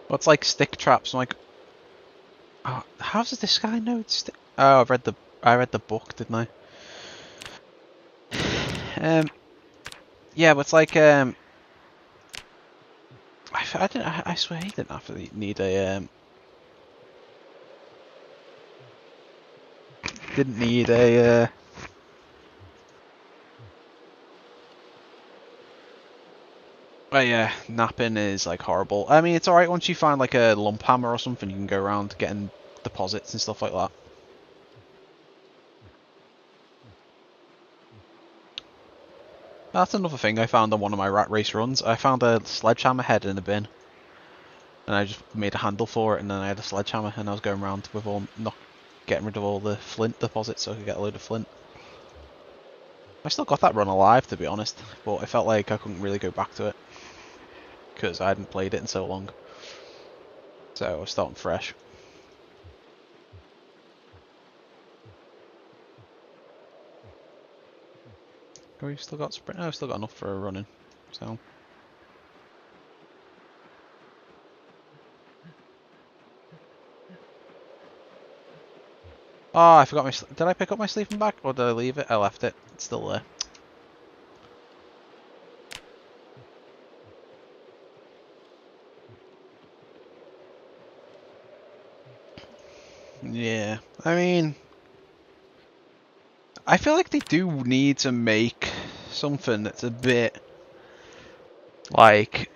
Well, it's like stick traps. I'm like, oh, how does this guy know it's oh, I read the book, didn't I? Yeah, but it's like I swear he didn't have to need a didn't need a oh yeah, napping is like horrible. I mean, it's alright once you find like a lump hammer or something, you can go around getting deposits and stuff like that. That's another thing I found on one of my rat race runs. I found a sledgehammer head in a bin, and I just made a handle for it, and then I had a sledgehammer, and I was going around with all not getting rid of all the flint deposits so I could get a load of flint. I still got that run alive, to be honest, but I felt like I couldn't really go back to it because I hadn't played it in so long. So I was starting fresh. Oh, we've still got sprint. Oh, we've still got enough for a running. So. Oh, I forgot my. Did I pick up my sleeping bag or did I leave it? I left it. It's still there. Yeah, I mean, I feel like they do need to make something that's a bit like.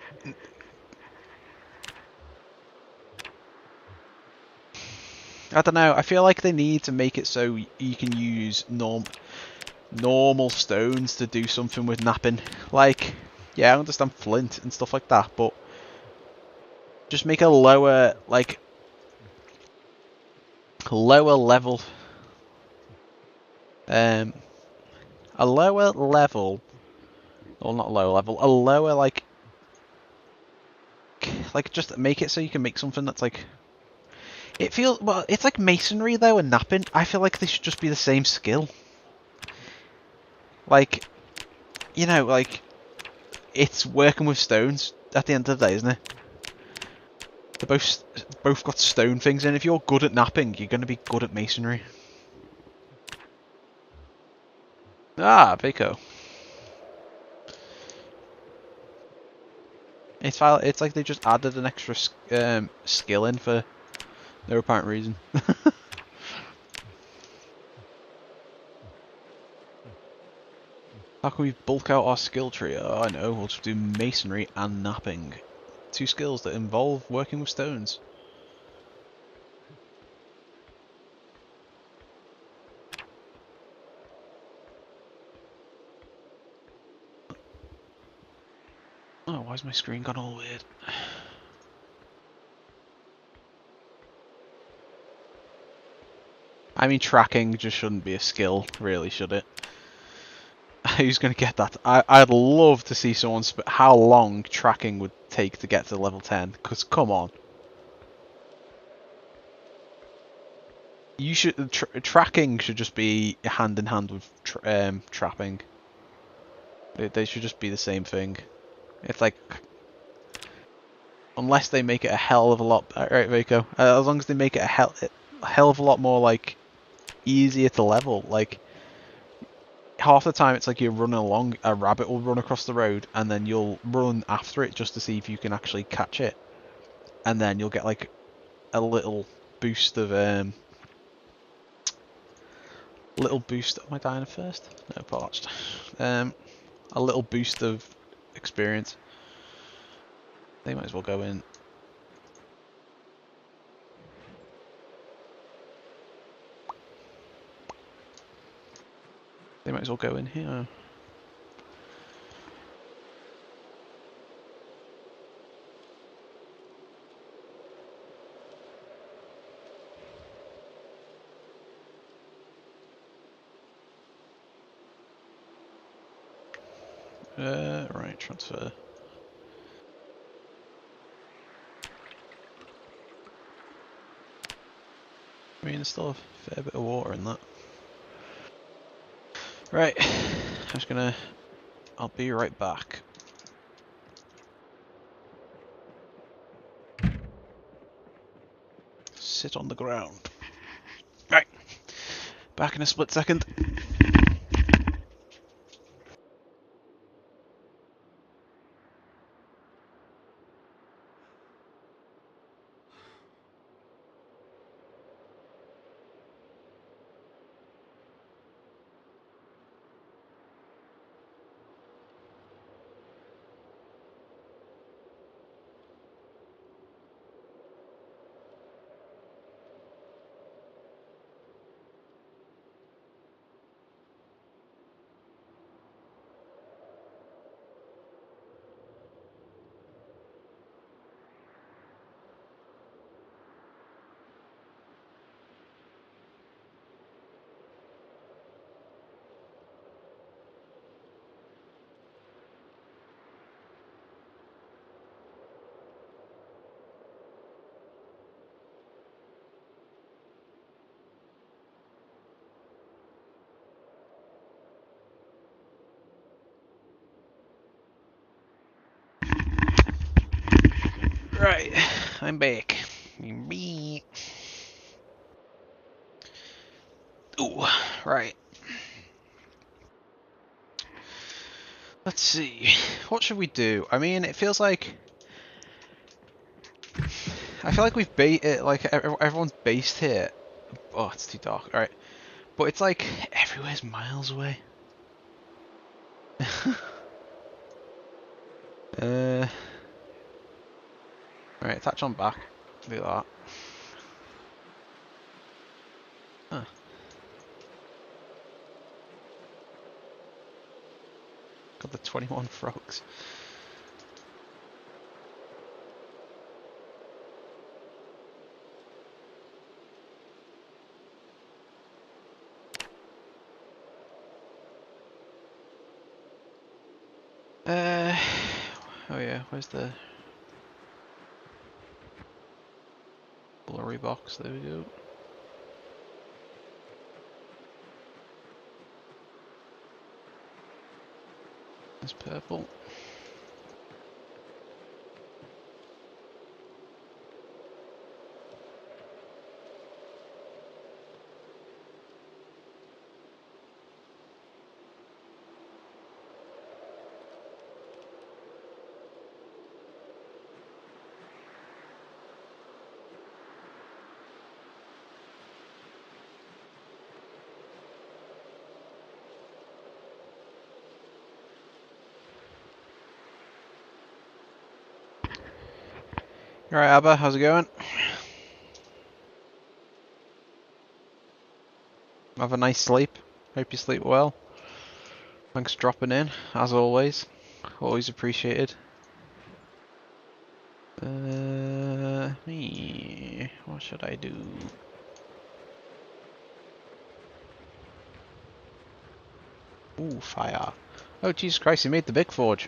I don't know. I feel like they need to make it so you can use normal stones to do something with napping. Like, yeah, I understand flint and stuff like that, but just make a lower level, um, a lower level, or not lower level, a lower like just make it so you can make something that's like. It feels well. It's like masonry though, and napping. I feel like they should just be the same skill. Like, you know, like it's working with stones at the end of the day, isn't it? They both got stone things, and if you're good at napping, you're going to be good at masonry. Ah, Pico. It's like they just added an extra skill in for no apparent reason. How can we bulk out our skill tree? Oh, I know, we'll just do masonry and napping. Two skills that involve working with stones. Oh, why's my screen gone all weird? I mean, tracking just shouldn't be a skill, really, should it? Who's going to get that? I'd love to see someone how long tracking would take to get to level 10, because come on. You should tracking should just be hand in hand with trapping. They should just be the same thing. It's like, unless they make it a hell of a lot. Right, Rico. As long as they make it a hell of a lot more like easier to level. Like half the time, it's like you're running along, a rabbit will run across the road, and then you'll run after it just to see if you can actually catch it, and then you'll get like a little boost of Am I dying first? No, parched. A little boost of experience. They might as well go in. They might as well go in here. Right, transfer. I mean, there's still a fair bit of water in that. Right, I'm just gonna... I'll be right back. Sit on the ground. Right, back in a split second. Right, I'm back. Me. Ooh, right. Let's see. What should we do? I mean, it feels like... I feel like we've like everyone's based here. Oh, it's too dark. Alright. But it's like everywhere's miles away. Alright, attach on back. Do that. Huh. Got the 21 frogs. Oh yeah, where's the blurry box? There we go. It's purple. Alright, Abba, how's it going? Have a nice sleep. Hope you sleep well. Thanks for dropping in, as always. Always appreciated. Me. What should I do? Ooh, fire. Oh, Jesus Christ, he made the big forge.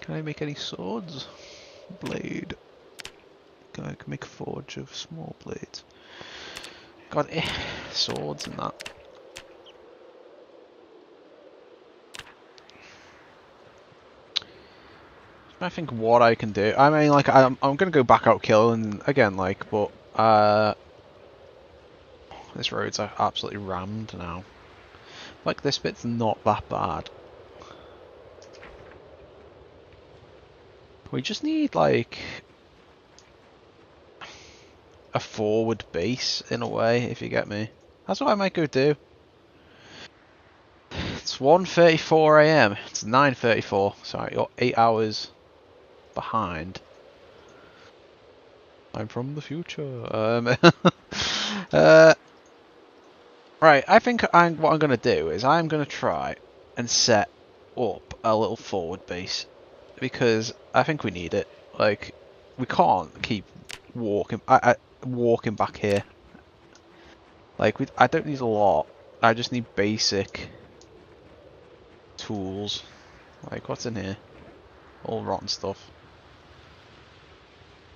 Can I make any swords? Blade. I can make a forge of small blades. God, swords and that. I think what I can do. I mean, like, I'm gonna go back out killing again, like, but this road's absolutely rammed now. Like, this bit's not that bad. We just need like a forward base in a way, if you get me. That's what I might go do. It's 1:34 a.m. It's 9:34. Sorry, you're 8 hours behind. I'm from the future. Right, I think what I'm going to do is I'm going to try and set up a little forward base. Because I think we need it. Like, we can't keep walking walking back here. Like, I don't need a lot. I just need basic tools. Like, what's in here? All rotten stuff.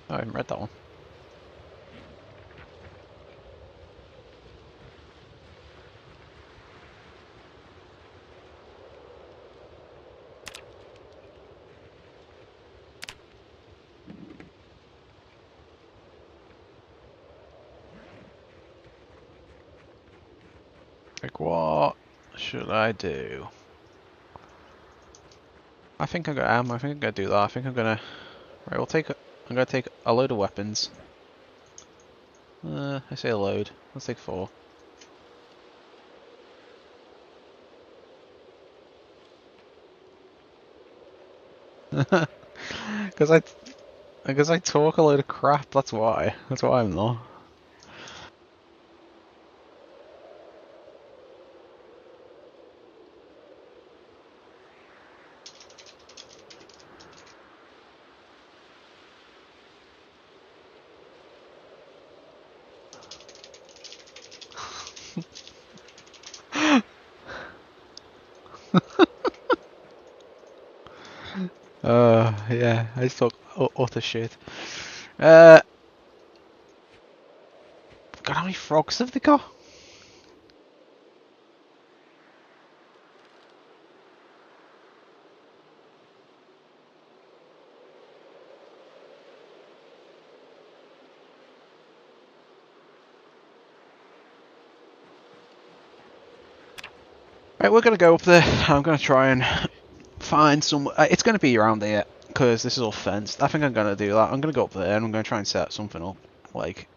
Oh, I haven't read that one. Like, what should I do? I think I'm gonna do that. I think I'm gonna. Right, I'm gonna take a load of weapons. I say a load. Let's take 4. Because I talk a load of crap. That's why. That's why I'm not. Yeah, I just talk utter shit. God, how many frogs have they got? Right, we're gonna go up there. I'm gonna try and find some. It's gonna be around here because this is all fenced. I think I'm gonna do that. I'm gonna go up there and I'm gonna try and set something up. Like,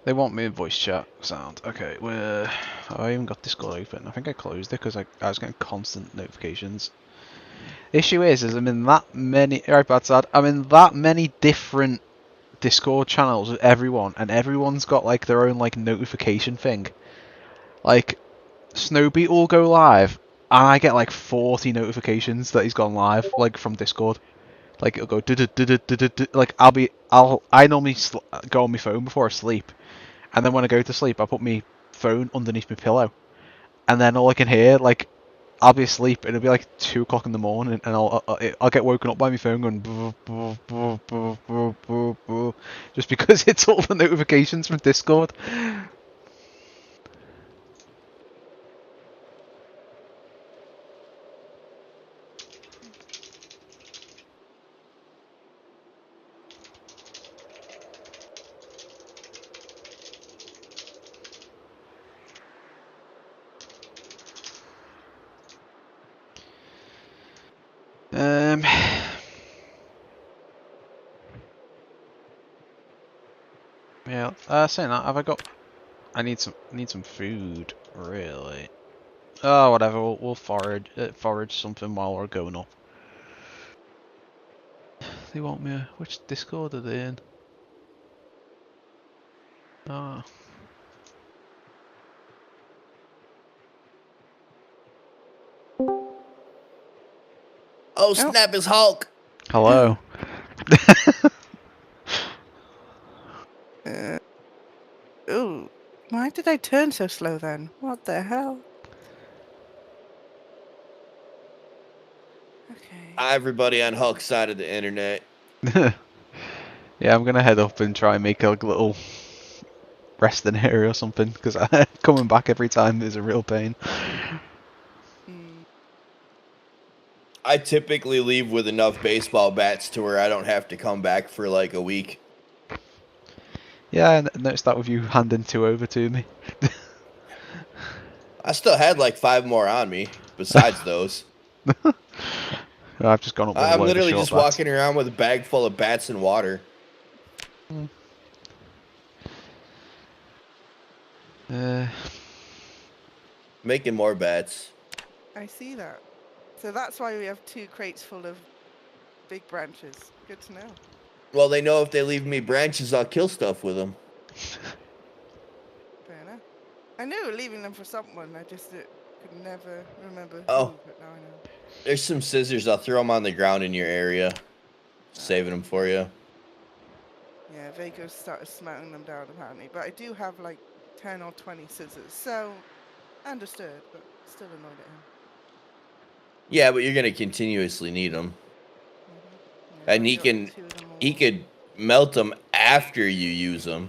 they want me in voice chat sound. Okay, I even got Discord open. I think I closed it because I was getting constant notifications. Issue is I'm in that many. Right, BadSad. I'm in that many different Discord channels with everyone, and everyone's got like their own like notification thing. Like, Snowbeat will go live, and I get like 40 notifications that he's gone live, like from Discord. Like it'll go like I normally go on my phone before I sleep, and then when I go to sleep, I put my phone underneath my pillow, and then all I can hear, like, I'll be asleep and it'll be like 2 o'clock in the morning, and I'll get woken up by my phone going boo, boo, boo, boo, boo, boo, boo, just because it's all the notifications from Discord. Yeah. Saying that, have I got? I need some food, really. Oh, whatever. We'll forage something while we're going up. They want me. Which Discord are they in? Oh. Oh, snap his Hulk! Hello. Ooh, why did I turn so slow then? What the hell? Okay. Everybody on Hulk's side of the internet. Yeah, I'm gonna head up and try and make a little resting area or something, because coming back every time is a real pain. I typically leave with enough baseball bats to where I don't have to come back for like a week. Yeah, I noticed that with you handing 2 over to me. I still had like 5 more on me, besides those. I've just gone up with a I'm load of literally short just bats. walking around with a bag full of bats and water. Making more bats. I see that. So that's why we have 2 crates full of big branches. Good to know. Well, they know if they leave me branches, I'll kill stuff with them. Fair enough. I knew leaving them for someone. I just could never remember Oh. who, but now I know. There's some scissors. I'll throw them on the ground in your area. Saving them for you. Yeah, Vago started smelting them down apparently. But I do have like 10 or 20 scissors. So, understood, but still annoyed at him. Yeah, but you're going to continuously need them. Yeah, And I he got can... 2 of them all. He could melt them after you use them.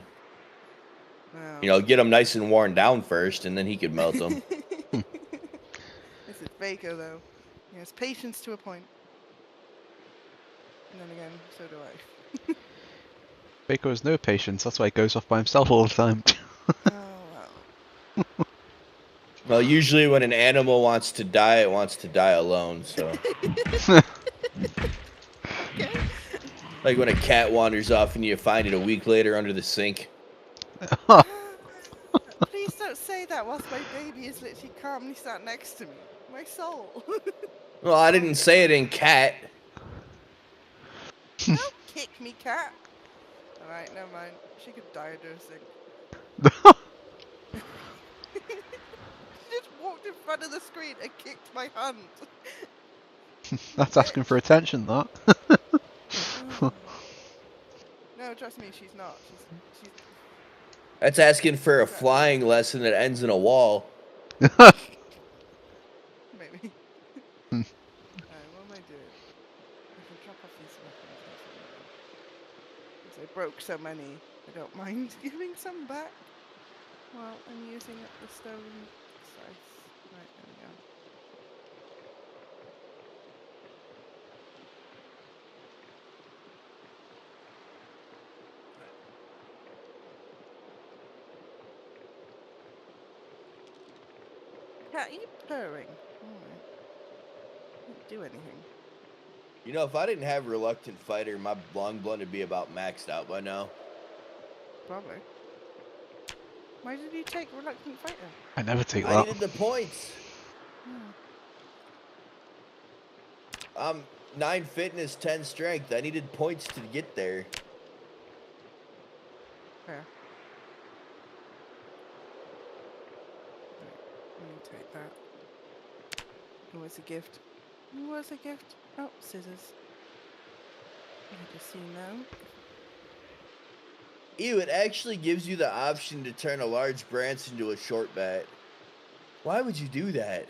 Wow. You know, get them nice and worn down first, and then he could melt them. This is Vago, though. He has patience to a point. And then again, so do I. Baker has no patience, that's why he goes off by himself all the time. Oh, well. Well, usually when an animal wants to die, it wants to die alone, so... Okay. Like when a cat wanders off and you find it a week later under the sink. Please don't say that whilst my baby is literally calmly sat next to me. My soul. Well, I didn't say it in cat. Don't kick me, cat. Alright, never mind. She could die under a sink. She just walked in front of the screen and kicked my hand. That's asking for attention, that. No, trust me, she's not. She's That's asking for a flying lesson that ends in a wall. maybe. Alright, what am I doing? I can drop off these weapons. Because I broke so many, I don't mind giving some back. Well, I'm using up the stone slice. Right, there we go. Cat, are you purring? Alright. Didn't do anything. You know, if I didn't have Reluctant Fighter, my long blood would be about maxed out by now. Probably. Why did you take Reluctant Fighter? I never take I that. needed the points. Hmm. 9 fitness, 10 strength. I needed points to get there. Fair. Let me take that. Oh, it's a gift. Oh, it's a gift. Oh, scissors. I just see now. Ew, it actually gives you the option to turn a large branch into a short bat. Why would you do that?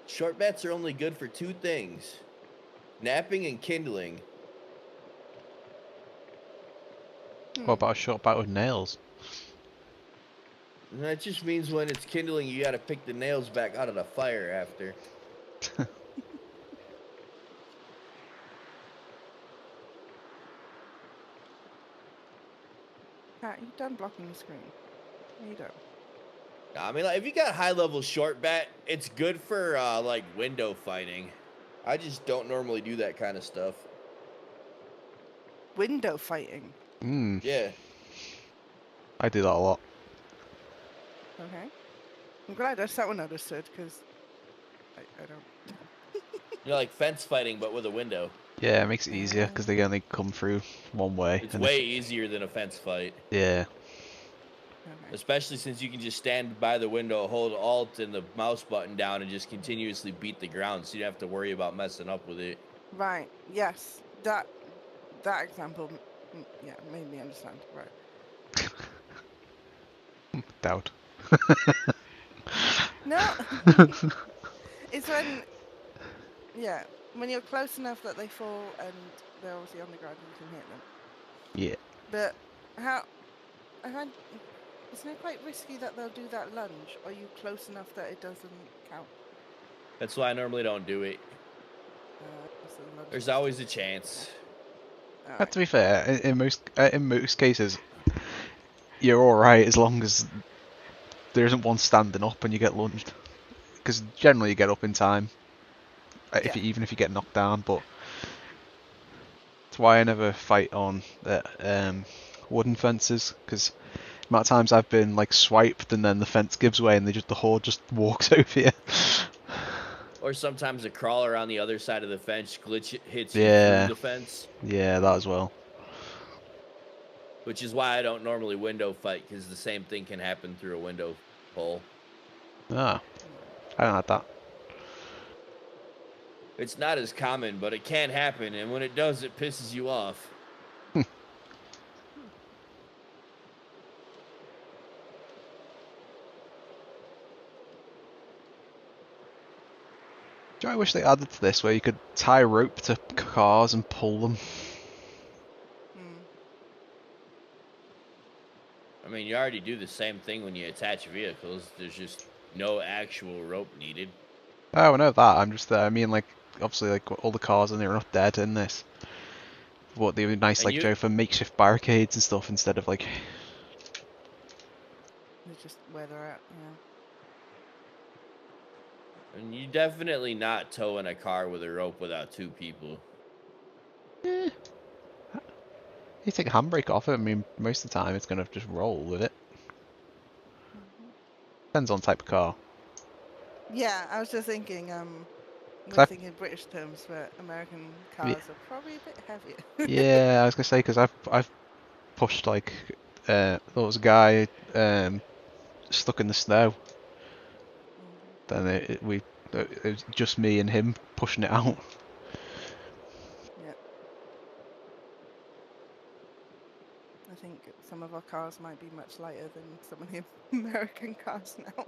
Short bats are only good for 2 things. Napping and kindling. What about a short bout with nails? And that just means when it's kindling, you gotta pick the nails back out of the fire after. Cat, you done blocking the screen? No, you don't. I mean, like, if you got high level short bat, it's good for like window fighting. I just don't normally do that kind of stuff. Window fighting. Yeah. I do that a lot. Okay. I'm glad that's that one understood, because I don't. You know, like fence fighting, but with a window. Yeah, it makes it easier because they only come through one way. It's and way easier than a fence fight. Yeah. Okay. Especially since you can just stand by the window, hold Alt and the mouse button down, and just continuously beat the ground, so you don't have to worry about messing up with it. Right. Yes. That example, yeah, made me understand. Right. Doubt. No. It's when you're close enough that they fall and they're obviously on the ground and you can hit them. Yeah. But isn't it quite risky that they'll do that lunge? Or are you close enough that it doesn't count? That's why I normally don't do it. So the lunge There's is always a just- chance. Alright. To be fair, in most cases, you're all right as long as there isn't one standing up and you get lunged. Because generally you get up in time, Yeah. even if you get knocked down. But why I never fight on wooden fences, because the amount of times I've been like swiped and then the fence gives way and the horde just walks over you. Or sometimes a crawler on the other side of the fence hits you Yeah. through the fence. Yeah, that as well. Which is why I don't normally window fight, because the same thing can happen through a window hole. Ah, I don't like that. It's not as common, but it can happen, and when it does, it pisses you off. I wish they added to this where you could tie rope to cars and pull them. I mean, you already do the same thing when you attach vehicles. There's just no actual rope needed. Oh, I know that. I'm just I mean, like, obviously, like all the cars in there are not dead in this. But they would be nice, And like, you- go for makeshift barricades and stuff instead of like. It's just where they're at, And you definitely not towing a car with a rope without two people. You take a handbrake off it. I mean, most of the time it's gonna just roll with it. Depends on type of car. Yeah, I was just thinking, we're 'Cause thinking British terms, but American Yeah. cars are probably a bit heavier. Yeah, I was gonna say because I've pushed like there was a guy stuck in the snow. Then it was just me and him pushing it out. Yeah. I think some of our cars might be much lighter than some of the American cars now.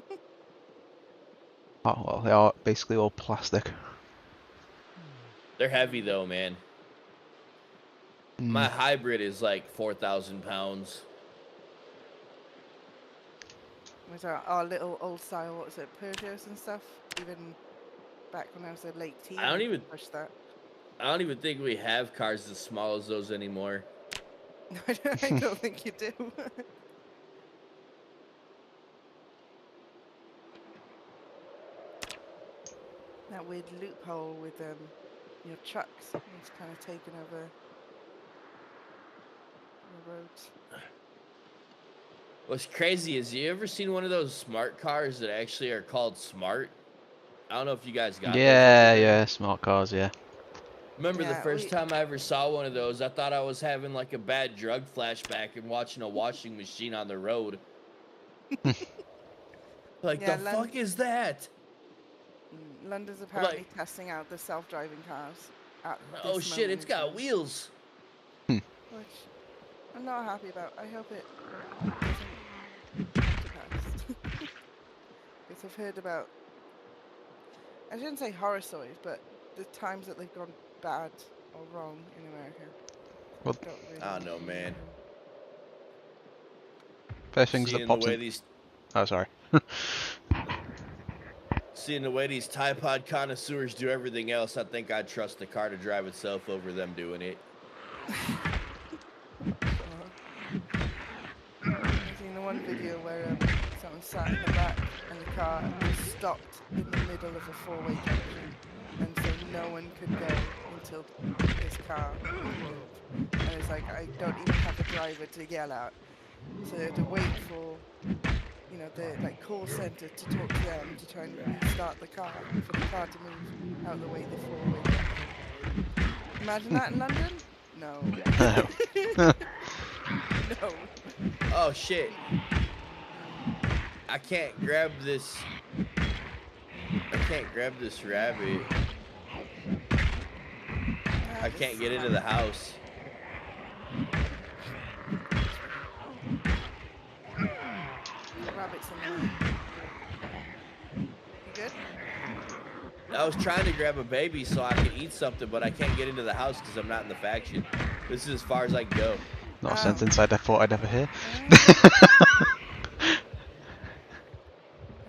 Oh well, they are basically all plastic. They're heavy, though, man. My hybrid is like 4,000 pounds. With our little old style, what was it, Peugeots and stuff? Even back when I was a late teen, I don't even push that. I don't even think we have cars as small as those anymore. I don't think you do. That weird loophole with your trucks. It's kind of taken over the roads. What's crazy is, you ever seen one of those smart cars that actually are called smart? I don't know if you guys got those. Yeah, smart cars, yeah. Remember the Yeah, first time I ever saw one of those, I thought I was having like a bad drug flashback and watching a washing machine on the road. Like, Yeah, the fuck is that? London's I'm apparently like, testing out the self-driving cars. At oh this shit, moment it's in got time, wheels. which I'm not happy about. I hope it doesn't come to pass. Because I've heard about, I shouldn't say horror stories, but the times that they've gone bad or wrong in America. Well, Don't really I don't know, man. first things that Seeing the pops way in. these Oh, sorry. Seeing the way these Tide Pod connoisseurs do everything else, I think I'd trust the car to drive itself over them doing it. I've seen the one video where someone sat in the back and the car just stopped in the middle of a four-way junction, and so no one could go until this car moved. And it's like, I don't even have a driver to yell at, so they had to wait for, you know, the like call center to talk to them to try and restart the car for the car to move out of the way the four-way junction. Imagine that in London? No. No. No. Oh shit. I can't grab this. I can't grab this rabbit. I can't get into the house. Rabbits in the way. You good? I was trying to grab a baby so I could eat something, but I can't get into the house because I'm not in the faction. This is as far as I can go. Not a sentence I thought I'd ever hear. I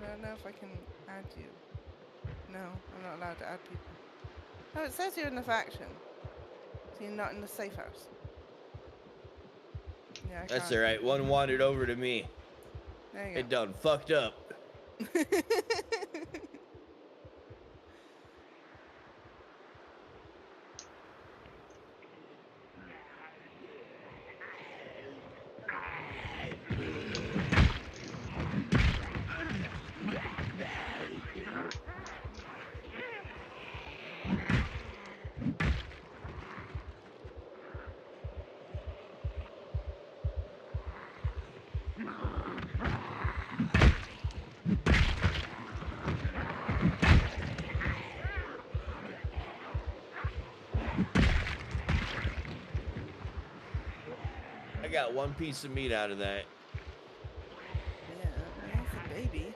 don't know if I can add you. No, I'm not allowed to add people. No, it says you're in the faction. So you're not in the safe house. Yeah, I That's can't. alright. One wandered over to me. There you It done fucked up. go. got one piece of meat out of that. Yeah, that's a baby.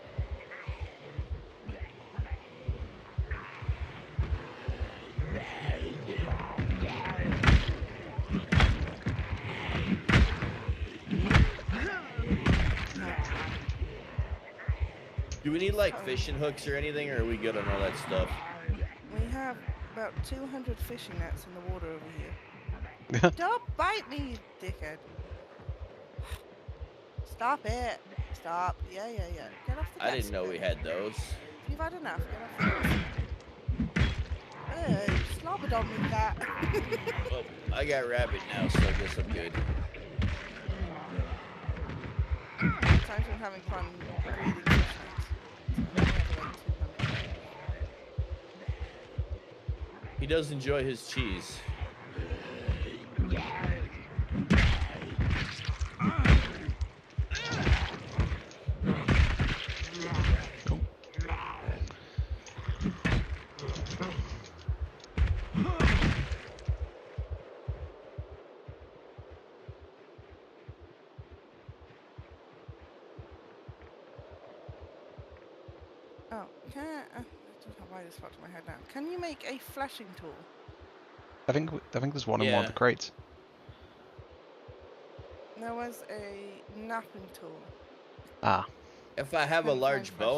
Do we need like fishing hooks or anything, or are we good on all that stuff? We have about 200 fishing nets in the water over here. Don't bite me, you dickhead. Stop it. Stop. Yeah. Get off the I desk. didn't know we had those. You've had enough. Get off the desk. You slobbered on me, cat. Well, I got rabbit now, so I guess I'm good. Sometimes I'm having fun breeding fish nets. So I have like 200. He does enjoy his cheese. Oh, can I don't know why this popped in my head now. Can you make a flashing tool? I think there's one in one of Yeah. the crates. There was a napping tool. Ah. If I have a Couldn't find large flashing bone,